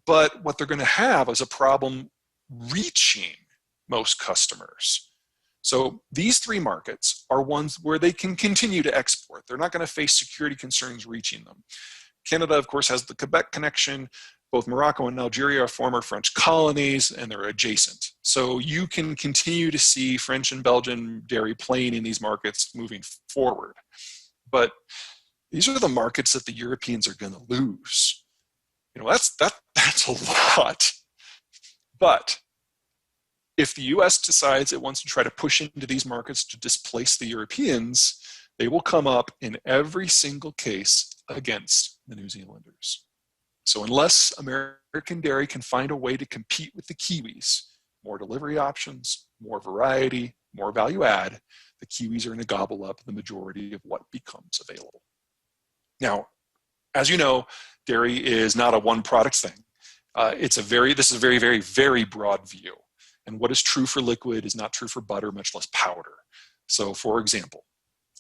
But what they're going to have is a problem reaching most customers. So these three markets are ones where they can continue to export. They're not going to face security concerns reaching them. Canada, of course, has the Quebec connection. Both Morocco and Algeria are former French colonies, and they're adjacent. So you can continue to see French and Belgian dairy playing in these markets moving forward. But these are the markets that the Europeans are going to lose. You know, that's a lot. But if the US decides it wants to try to push into these markets to displace the Europeans, they will come up in every single case against the New Zealanders. So unless American dairy can find a way to compete with the Kiwis, more delivery options, more variety, more value add, the Kiwis are going to gobble up the majority of what becomes available. Now, as you know, dairy is not a one product thing. This is a very, very, very broad view. And what is true for liquid is not true for butter, much less powder. So for example,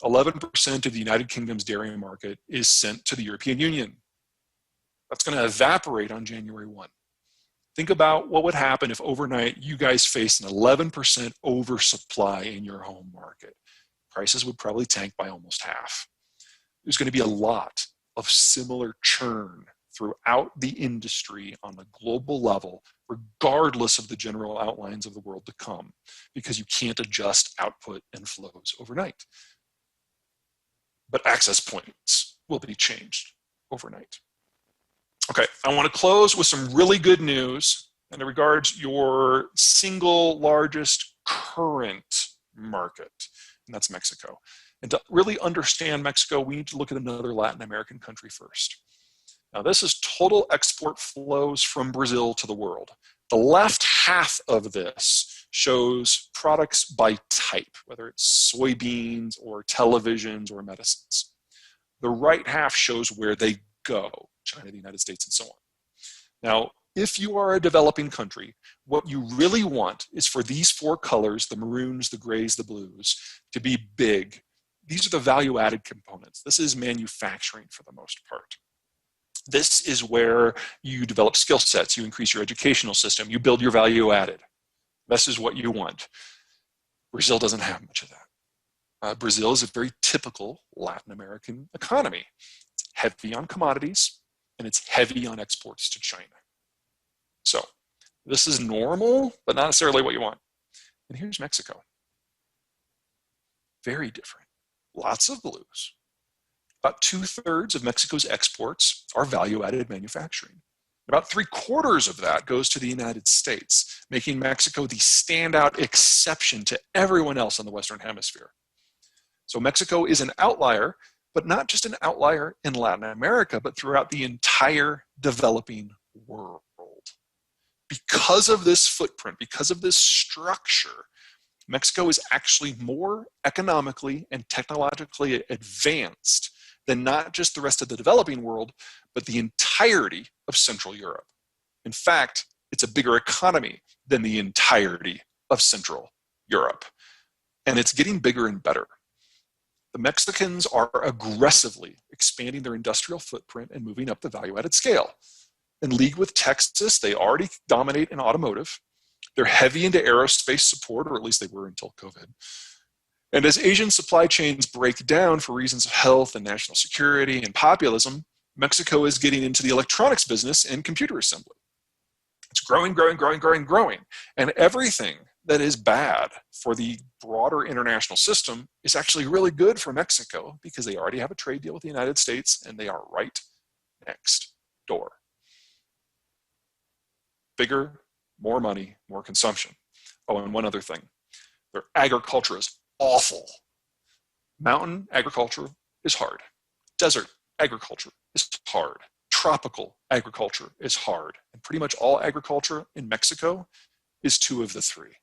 11% of the United Kingdom's dairy market is sent to the European Union. That's going to evaporate on January 1. Think about what would happen if overnight you guys faced an 11% oversupply in your home market. Prices would probably tank by almost half. There's going to be a lot of similar churn throughout the industry on a global level, regardless of the general outlines of the world to come, because you can't adjust output and flows overnight. But access points will be changed overnight. Okay, I want to close with some really good news in regards your single largest current market, and that's Mexico. And to really understand Mexico, we need to look at another Latin American country first. Now, this is total export flows from Brazil to the world. The left half of this shows products by type, whether it's soybeans or televisions or medicines. The right half shows where they go, China, the United States, and so on. Now, if you are a developing country, what you really want is for these four colors, the maroons, the grays, the blues, to be big. These are the value-added components. This is manufacturing for the most part. This is where you develop skill sets, you increase your educational system, you build your value added. This is what you want. Brazil doesn't have much of that. Brazil is a very typical Latin American economy. It's heavy on commodities, and it's heavy on exports to China. So this is normal, but not necessarily what you want. And here's Mexico. Very different. Lots of blues. About 2/3 of Mexico's exports are value-added manufacturing. About 3/4 of that goes to the United States, making Mexico the standout exception to everyone else in the Western Hemisphere. So Mexico is an outlier, but not just an outlier in Latin America, but throughout the entire developing world. Because of this footprint, because of this structure, Mexico is actually more economically and technologically advanced than not just the rest of the developing world, but the entirety of Central Europe. In fact, it's a bigger economy than the entirety of Central Europe. And it's getting bigger and better. The Mexicans are aggressively expanding their industrial footprint and moving up the value-added scale. In league with Texas, they already dominate in automotive. They're heavy into aerospace support, or at least they were until COVID. And as Asian supply chains break down for reasons of health and national security and populism, Mexico is getting into the electronics business and computer assembly. It's growing, growing, growing, growing, growing. And everything that is bad for the broader international system is actually really good for Mexico because they already have a trade deal with the United States and they are right next door. Bigger, more money, more consumption. Oh, and one other thing. Their agriculture is awful. Mountain agriculture is hard. Desert agriculture is hard. Tropical agriculture is hard. And pretty much all agriculture in Mexico is two of the three.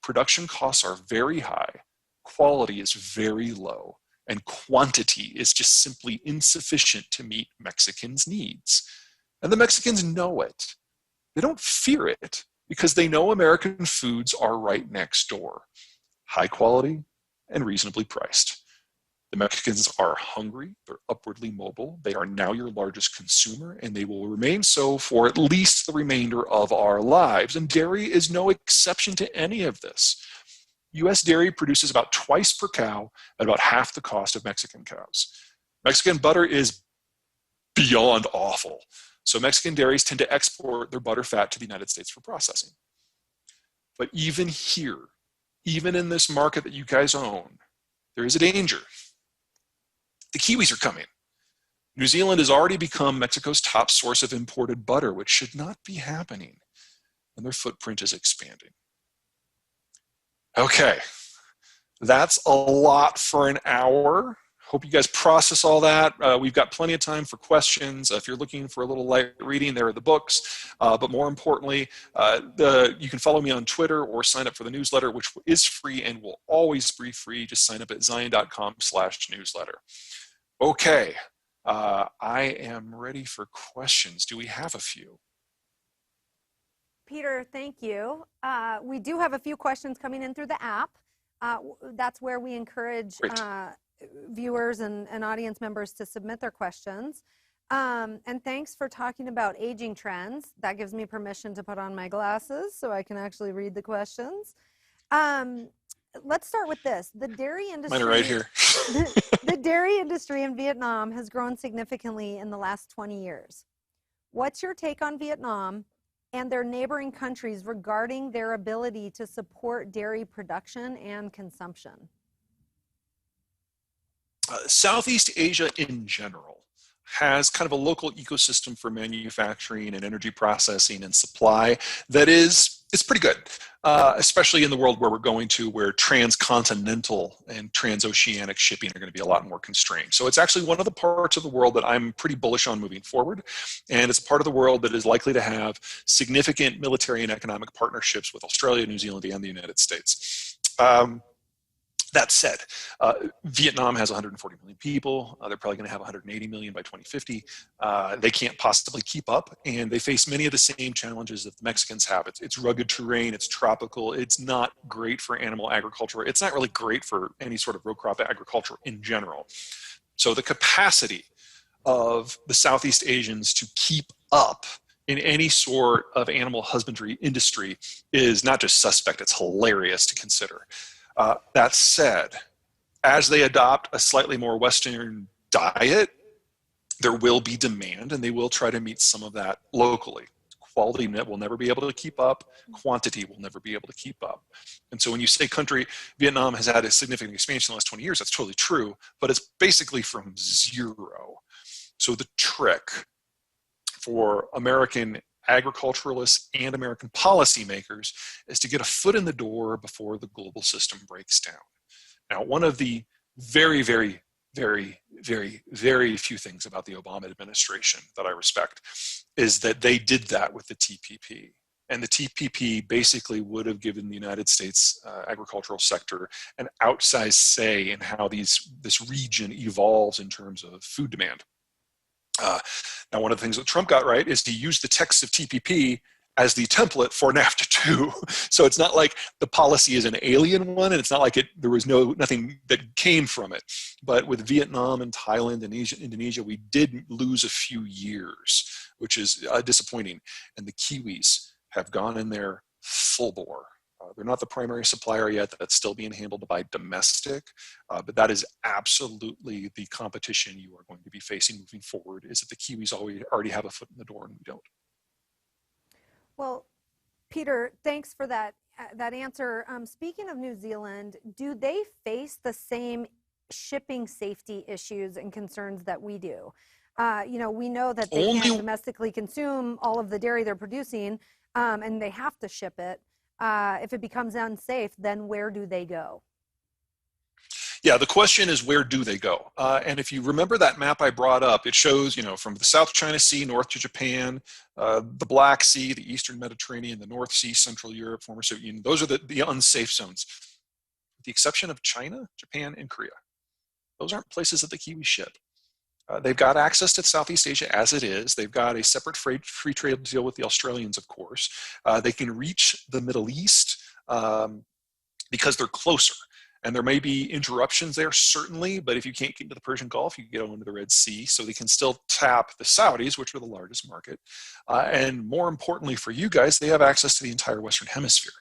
Production costs are very high. Quality is very low. And quantity is just simply insufficient to meet Mexicans' needs. And the Mexicans know it. They don't fear it because they know American foods are right next door. High quality and reasonably priced. The Mexicans are hungry, they're upwardly mobile, they are now your largest consumer, and they will remain so for at least the remainder of our lives. And dairy is no exception to any of this. US dairy produces about twice per cow at about half the cost of Mexican cows. Mexican butter is beyond awful. So Mexican dairies tend to export their butter fat to the United States for processing. But even here, even in this market that you guys own, there is a danger. The Kiwis are coming. New Zealand has already become Mexico's top source of imported butter, which should not be happening. and their footprint is expanding. Okay, that's a lot for an hour. Hope you guys process all that. We've got plenty of time for questions. If you're looking for a little light reading, there are the books. But more importantly, you can follow me on Twitter or sign up for the newsletter, which is free and will always be free. Just sign up at zeihan.com/newsletter. Okay, I am ready for questions. Do we have a few? Peter, thank you. We do have a few questions coming in through the app. That's where we encourage viewers and audience members to submit their questions. And thanks for talking about aging trends. That gives me permission to put on my glasses so I can actually read the questions. Let's start with this. The dairy industry. Mine are right here. The dairy industry in Vietnam has grown significantly in the last 20 years. What's your take on Vietnam and their neighboring countries regarding their ability to support dairy production and consumption? Southeast Asia in general has kind of a local ecosystem for manufacturing and energy processing and supply that it's pretty good, especially in the world where we're going to, where transcontinental and transoceanic shipping are going to be a lot more constrained. So it's actually one of the parts of the world that I'm pretty bullish on moving forward. And it's a part of the world that is likely to have significant military and economic partnerships with Australia, New Zealand, and the United States. That said, Vietnam has 140 million people. They're probably going to have 180 million by 2050. They can't possibly keep up, and they face many of the same challenges that the Mexicans have. It's rugged terrain, it's tropical, it's not great for animal agriculture. It's not really great for any sort of row crop agriculture in general. So the capacity of the Southeast Asians to keep up in any sort of animal husbandry industry is not just suspect, it's hilarious to consider. That said, as they adopt a slightly more Western diet, there will be demand, and they will try to meet some of that locally. Quality will never be able to keep up. Quantity will never be able to keep up. And so when you say country, Vietnam has had a significant expansion in the last 20 years, that's totally true, but it's basically from zero. So the trick for American agriculturalists and American policymakers is to get a foot in the door before the global system breaks down. Now, one of the very, very, very, very, very few things about the Obama administration that I respect is that they did that with the TPP. And the TPP basically would have given the United States agricultural sector an outsized say in how this region evolves in terms of food demand. Now, one of the things that Trump got right is he used the text of TPP as the template for NAFTA 2. So it's not like the policy is an alien one, and it's not like there was nothing that came from it. But with Vietnam and Thailand and Indonesia, we did lose a few years, which is disappointing. And the Kiwis have gone in there full bore. They're not the primary supplier yet. That's still being handled by domestic, but that is absolutely the competition you are going to be facing moving forward, is that the Kiwis already have a foot in the door and we don't. Well, Peter, thanks for that answer. Speaking of New Zealand, do they face the same shipping safety issues and concerns that we do? We know that they can't domestically consume all of the dairy they're producing, and they have to ship it. If it becomes unsafe, then where do they go? Yeah, the question is, where do they go? And if you remember that map I brought up, it shows, from the South China Sea, north to Japan, the Black Sea, the Eastern Mediterranean, the North Sea, Central Europe, former Soviet Union. Those are the unsafe zones. With the exception of China, Japan, and Korea. Those aren't places that the Kiwis ship. They've got access to Southeast Asia as it is. They've got a separate free trade deal with the Australians, of course. They can reach the Middle East because they're closer. And there may be interruptions there, certainly, but if you can't get into the Persian Gulf, you can get into the Red Sea, so they can still tap the Saudis, which are the largest market. And more importantly for you guys, they have access to the entire Western Hemisphere.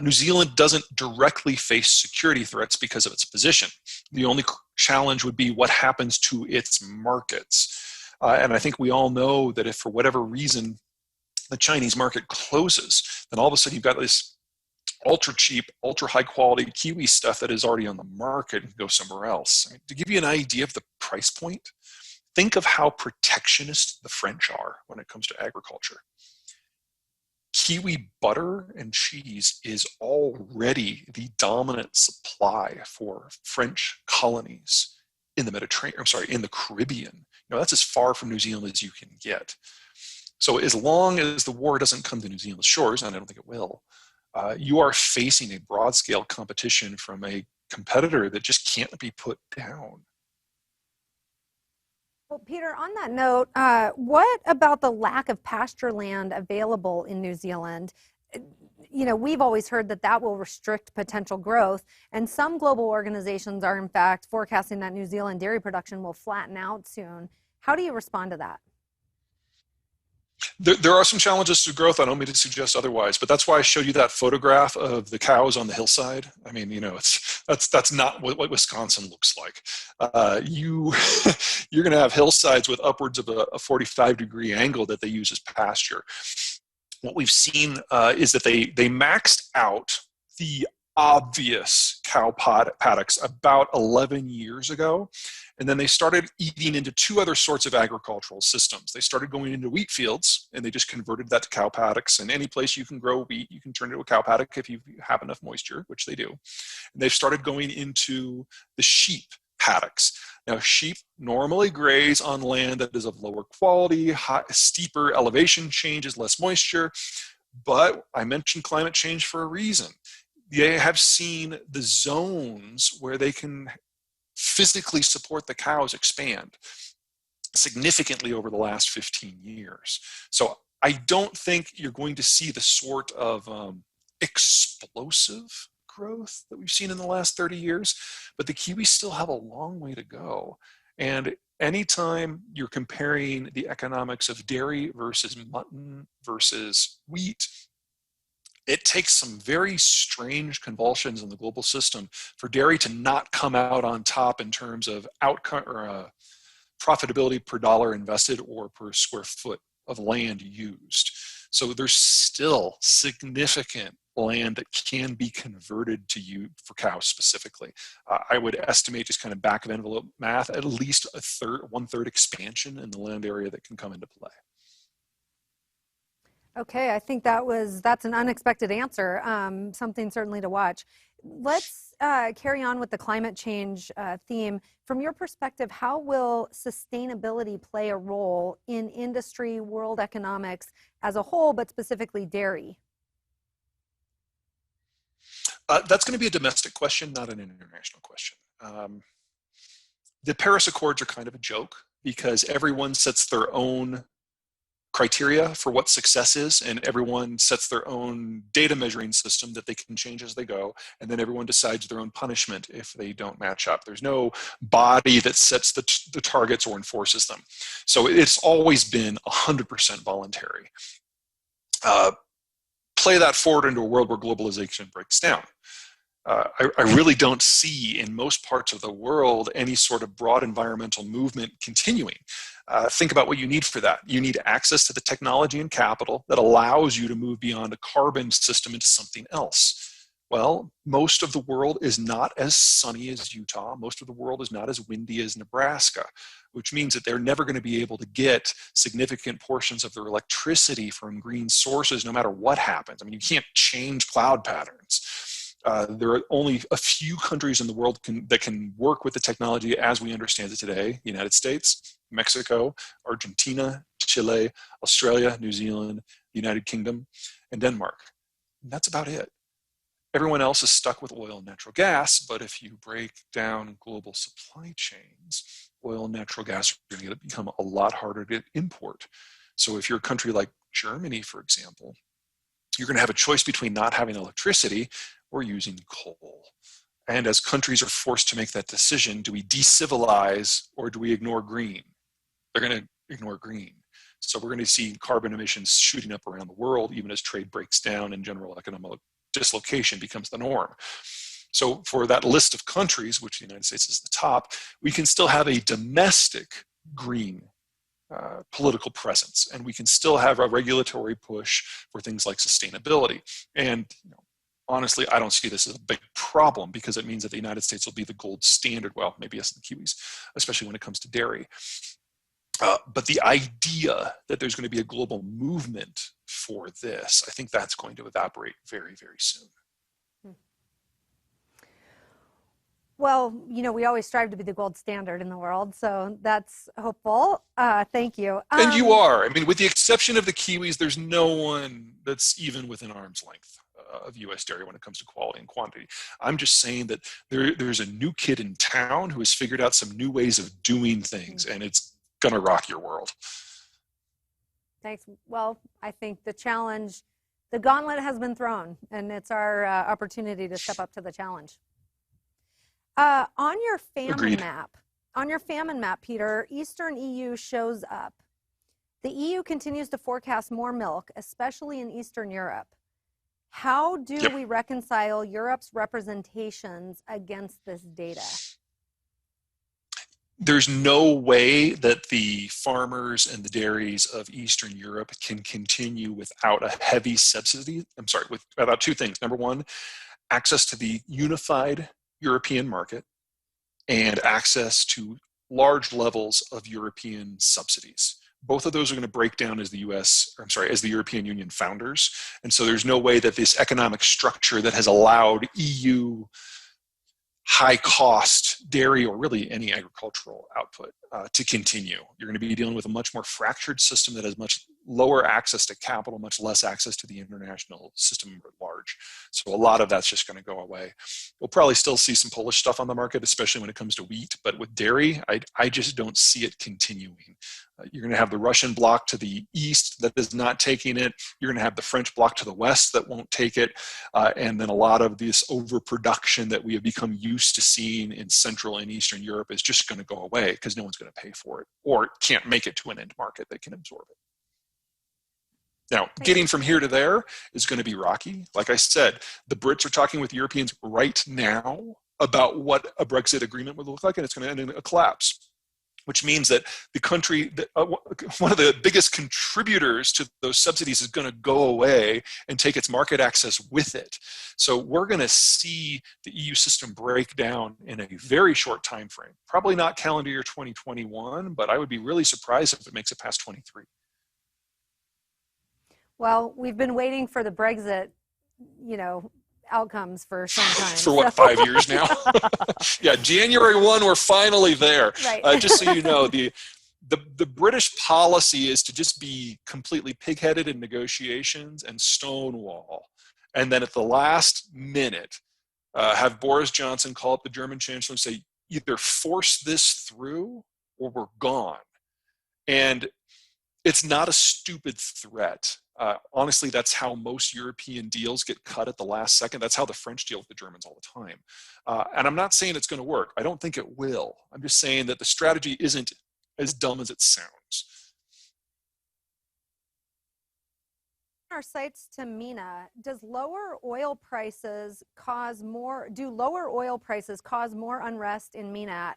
New Zealand doesn't directly face security threats because of its position. The only challenge would be what happens to its markets. And I think we all know that if for whatever reason the Chinese market closes, then all of a sudden you've got this ultra cheap, ultra high quality Kiwi stuff that is already on the market and go somewhere else. I mean, to give you an idea of the price point, think of how protectionist the French are when it comes to agriculture. Kiwi butter and cheese is already the dominant supply for French colonies in the Mediterranean, in the Caribbean. That's as far from New Zealand as you can get. So as long as the war doesn't come to New Zealand's shores, and I don't think it will, you are facing a broad-scale competition from a competitor that just can't be put down. Well, Peter, on that note, what about the lack of pasture land available in New Zealand? We've always heard that will restrict potential growth, and some global organizations are in fact forecasting that New Zealand dairy production will flatten out soon. How do you respond to that? There are some challenges to growth. I don't mean to suggest otherwise, but that's why I showed you that photograph of the cows on the hillside. I mean, that's not what Wisconsin looks like. You're going to have hillsides with upwards of a 45-degree angle that they use as pasture. What we've seen is that they maxed out the obvious cow paddocks about 11 years ago. And then they started eating into two other sorts of agricultural systems. They started going into wheat fields, and they just converted that to cow paddocks. And any place you can grow wheat, you can turn it into a cow paddock if you have enough moisture, which they do. And they've started going into the sheep paddocks. Now, sheep normally graze on land that is of lower quality, steeper elevation changes, less moisture. But I mentioned climate change for a reason. They have seen the zones where they can physically support the cows expand significantly over the last 15 years. So I don't think you're going to see the sort of explosive growth that we've seen in the last 30 years, but the Kiwis still have a long way to go. And anytime you're comparing the economics of dairy versus mutton versus wheat, it takes some very strange convulsions in the global system for dairy to not come out on top in terms of outcome or profitability per dollar invested or per square foot of land used. So there's still significant land that can be converted to use for cows specifically. I would estimate, just kind of back of envelope math, at least one-third expansion in the land area that can come into play. Okay, I think that's an unexpected answer, something certainly to watch. Let's carry on with the climate change theme. From your perspective, how will sustainability play a role in industry, world economics as a whole, but specifically dairy? That's going to be a domestic question, not an international question. The Paris Accords are kind of a joke because everyone sets their own criteria for what success is, and everyone sets their own data measuring system that they can change as they go, and then everyone decides their own punishment if they don't match up. There's no body that sets the targets or enforces them. So it's always been 100% voluntary. Play that forward into a world where globalization breaks down. I really don't see in most parts of the world any sort of broad environmental movement continuing. Think about what you need for that. You need access to the technology and capital that allows you to move beyond a carbon system into something else. Well, most of the world is not as sunny as Utah. Most of the world is not as windy as Nebraska, which means that they're never going to be able to get significant portions of their electricity from green sources no matter what happens. I mean, you can't change cloud patterns. There are only a few countries in the world that can work with the technology as we understand it today: the United States, Mexico, Argentina, Chile, Australia, New Zealand, the United Kingdom, and Denmark. And that's about it. Everyone else is stuck with oil and natural gas, but if you break down global supply chains, oil and natural gas are going to become a lot harder to import. So if you're a country like Germany, for example, you're going to have a choice between not having electricity or using coal. And as countries are forced to make that decision, do we decivilize or do we ignore green? They're going to ignore green. So we're going to see carbon emissions shooting up around the world, even as trade breaks down and general economic dislocation becomes the norm. So for that list of countries, which the United States is the top, we can still have a domestic green political presence, and we can still have a regulatory push for things like sustainability. And honestly, I don't see this as a big problem because it means that the United States will be the gold standard. Well, maybe yes, the Kiwis, especially when it comes to dairy. But the idea that there's going to be a global movement for this, I think that's going to evaporate very, very soon. Well, we always strive to be the gold standard in the world, so that's hopeful. Thank you. And you are. I mean, with the exception of the Kiwis, there's no one that's even within arm's length of U.S. dairy when it comes to quality and quantity. I'm just saying that there's a new kid in town who has figured out some new ways of doing things, and it's going to rock your world. Thanks. Well, I think the challenge, the gauntlet has been thrown, and it's our opportunity to step up to the challenge. On your famine map, Peter, Eastern EU shows up. The EU continues to forecast more milk, especially in Eastern Europe. How do we reconcile Europe's representations against this data? There's no way that the farmers and the dairies of Eastern Europe can continue without a heavy subsidy. Without two things. Number one, access to the unified European market and access to large levels of European subsidies. Both of those are going to break down as the European Union founders. And so there's no way that this economic structure that has allowed EU high cost dairy or really any agricultural output to continue. You're going to be dealing with a much more fractured system that has much lower access to capital, much less access to the international system at large. So a lot of that's just going to go away. We'll probably still see some Polish stuff on the market, especially when it comes to wheat, but with dairy, I just don't see it continuing. You're going to have the Russian bloc to the east that is not taking it. You're going to have the French bloc to the west that won't take it. And then a lot of this overproduction that we have become used to seeing in Central and Eastern Europe is just going to go away because no one's going to pay for it or can't make it to an end market that can absorb it. Now, getting from here to there is going to be rocky. Like I said, the Brits are talking with Europeans right now about what a Brexit agreement would look like, and it's going to end in a collapse, which means that the country, one of the biggest contributors to those subsidies is going to go away and take its market access with it. So we're going to see the EU system break down in a very short time frame. Probably not calendar year 2021, but I would be really surprised if it makes it past 23. Well, we've been waiting for the Brexit, outcomes for some time. For what, 5 years now? Yeah, January 1, we're finally there. Right. Just so you know, the British policy is to just be completely pig-headed in negotiations and stonewall. And then at the last minute, have Boris Johnson call up the German chancellor and say, either force this through or we're gone. And it's not a stupid threat. Honestly, that's how most European deals get cut at the last second. That's how the French deal with the Germans all the time. And I'm not saying it's going to work. I don't think it will. I'm just saying that the strategy isn't as dumb as it sounds. Our sites to MENA, do lower oil prices cause more unrest in MENA,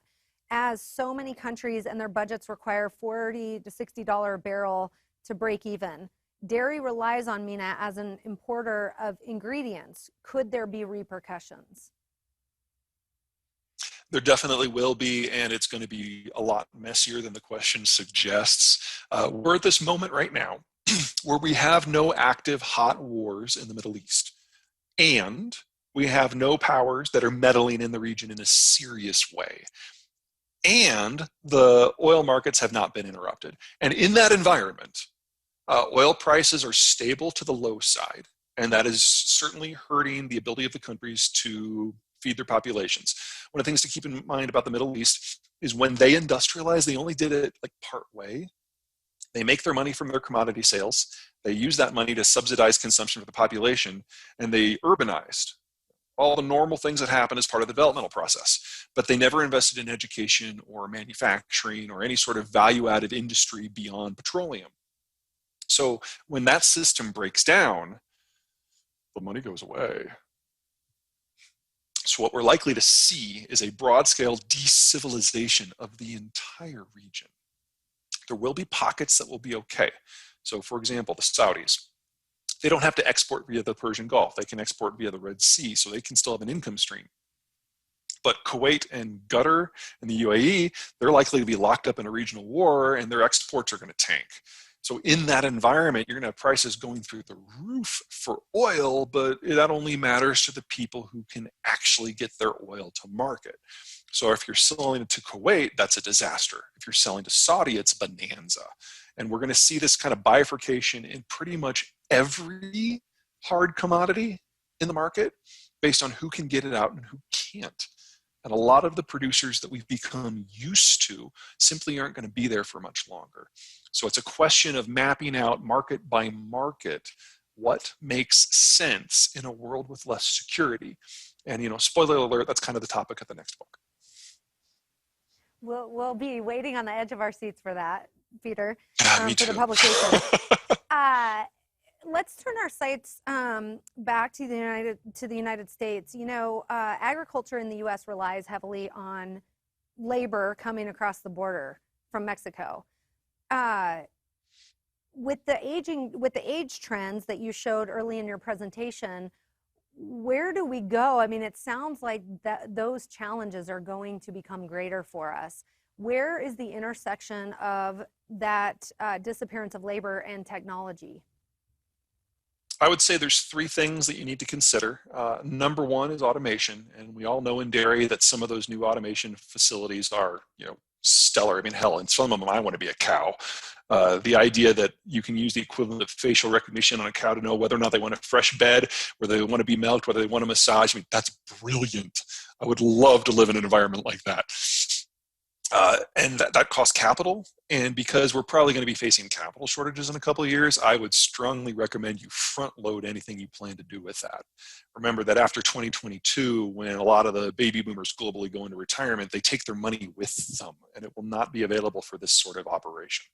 as so many countries and their budgets require $40 to $60 a barrel to break even? Dairy relies on MENA as an importer of ingredients. Could there be repercussions? There definitely will be, and it's going to be a lot messier than the question suggests. We're at this moment right now where we have no active hot wars in the Middle East, and we have no powers that are meddling in the region in a serious way. And the oil markets have not been interrupted. And in that environment, oil prices are stable to the low side, and that is certainly hurting the ability of the countries to feed their populations. One of the things to keep in mind about the Middle East is when they industrialized, they only did it like part way. They make their money from their commodity sales. They use that money to subsidize consumption for the population, and they urbanized. All the normal things that happen as part of the developmental process, but they never invested in education or manufacturing or any sort of value-added industry beyond petroleum. So when that system breaks down, the money goes away. So what we're likely to see is a broad-scale de-civilization of the entire region. There will be pockets that will be okay. So for example, the Saudis, they don't have to export via the Persian Gulf. They can export via the Red Sea, so they can still have an income stream. But Kuwait and Qatar and the UAE, they're likely to be locked up in a regional war and their exports are going to tank. So in that environment, you're going to have prices going through the roof for oil, but that only matters to the people who can actually get their oil to market. So if you're selling it to Kuwait, that's a disaster. If you're selling to Saudi, it's a bonanza. And we're going to see this kind of bifurcation in pretty much every hard commodity in the market based on who can get it out and who can't. And a lot of the producers that we've become used to simply aren't going to be there for much longer. So it's a question of mapping out market by market what makes sense in a world with less security. And, spoiler alert, that's kind of the topic of the next book. We'll be waiting on the edge of our seats for that, Peter, Me for too. the publication. Let's turn our sights back to the United States. Agriculture in the U.S. relies heavily on labor coming across the border from Mexico. With the age trends that you showed early in your presentation, where do we go? I mean, it sounds like those challenges are going to become greater for us. Where is the intersection of that disappearance of labor and technology? I would say there's three things that you need to consider. Number one is automation. And we all know in dairy that some of those new automation facilities are, stellar. I mean, hell, in some of them, I want to be a cow. The idea that you can use the equivalent of facial recognition on a cow to know whether or not they want a fresh bed, whether they want to be milked, whether they want a massage. I mean, that's brilliant. I would love to live in an environment like that. And that costs capital. And because we're probably going to be facing capital shortages in a couple of years, I would strongly recommend you front load anything you plan to do with that. Remember that after 2022, when a lot of the baby boomers globally go into retirement, they take their money with them and it will not be available for this sort of operation.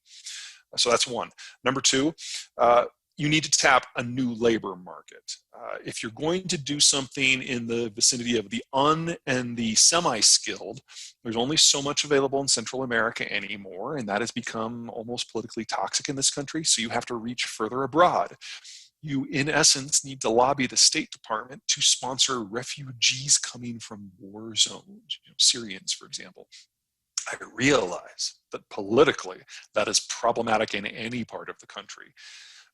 So that's one. Number two, you need to tap a new labor market. If you're going to do something in the vicinity of the and the semi-skilled, there's only so much available in Central America anymore, and that has become almost politically toxic in this country, so you have to reach further abroad. You, in essence, need to lobby the State Department to sponsor refugees coming from war zones, Syrians, for example. I realize that politically that is problematic in any part of the country.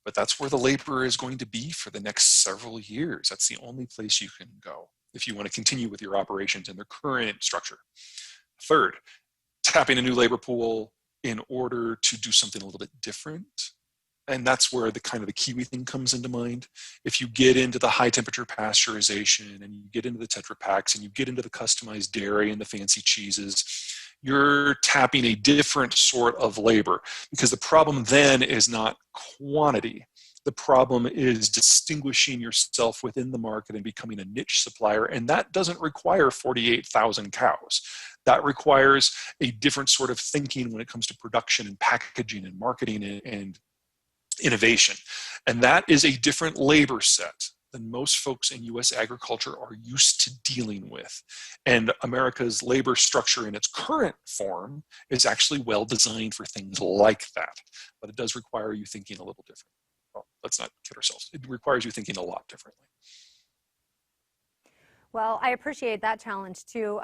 But that's where the labor is going to be for the next several years. That's the only place you can go if you want to continue with your operations in their current structure. Third, tapping a new labor pool in order to do something a little bit different. And that's where the kind of the Kiwi thing comes into mind. If you get into the high temperature pasteurization and you get into the Tetra Paks and you get into the customized dairy and the fancy cheeses, you're tapping a different sort of labor, because the problem then is not quantity. The problem is distinguishing yourself within the market and becoming a niche supplier. And that doesn't require 48,000 cows. That requires a different sort of thinking when it comes to production and packaging and marketing and innovation. And that is a different labor set than most folks in U.S. agriculture are used to dealing with. And America's labor structure in its current form is actually well designed for things like that. But it does require you thinking a little different. Well, let's not kid ourselves. It requires you thinking a lot differently. Well, I appreciate that challenge too,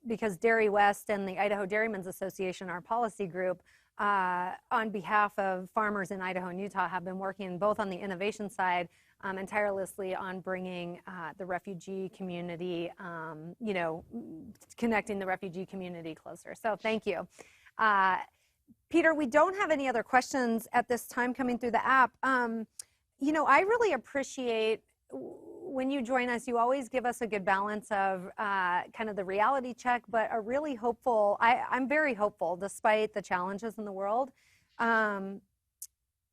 because Dairy West and the Idaho Dairymen's Association, our policy group, on behalf of farmers in Idaho and Utah, have been working both on the innovation side and tirelessly on bringing the refugee community, connecting the refugee community closer. So thank you. Peter, we don't have any other questions at this time coming through the app. I really appreciate when you join us, you always give us a good balance of kind of the reality check, but a really hopeful, I'm very hopeful despite the challenges in the world.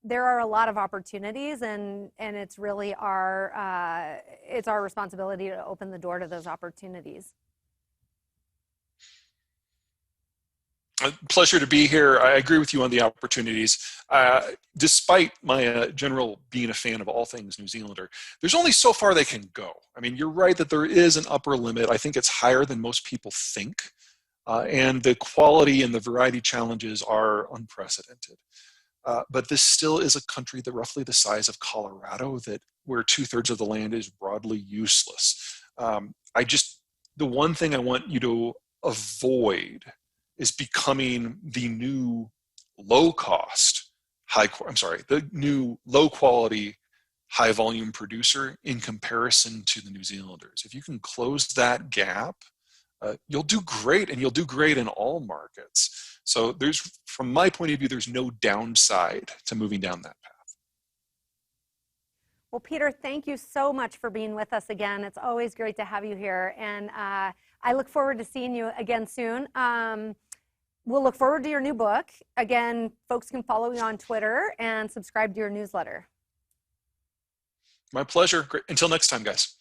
There are a lot of opportunities, and it's really our responsibility to open the door to those opportunities. Pleasure to be here. I agree with you on the opportunities. Despite my general being a fan of all things New Zealander, there's only so far they can go. I mean, you're right that there is an upper limit. I think it's higher than most people think. And the quality and the variety challenges are unprecedented. But this still is a country that roughly the size of Colorado, where 2/3 of the land is broadly useless. the one thing I want you to avoid is becoming the new the new low quality, high volume producer in comparison to the New Zealanders. If you can close that gap, you'll do great, and you'll do great in all markets. So from my point of view, there's no downside to moving down that path. Well, Peter, thank you so much for being with us again. It's always great to have you here, and I look forward to seeing you again soon. We'll look forward to your new book. Again, folks can follow you on Twitter and subscribe to your newsletter. My pleasure. Great. Until next time, guys.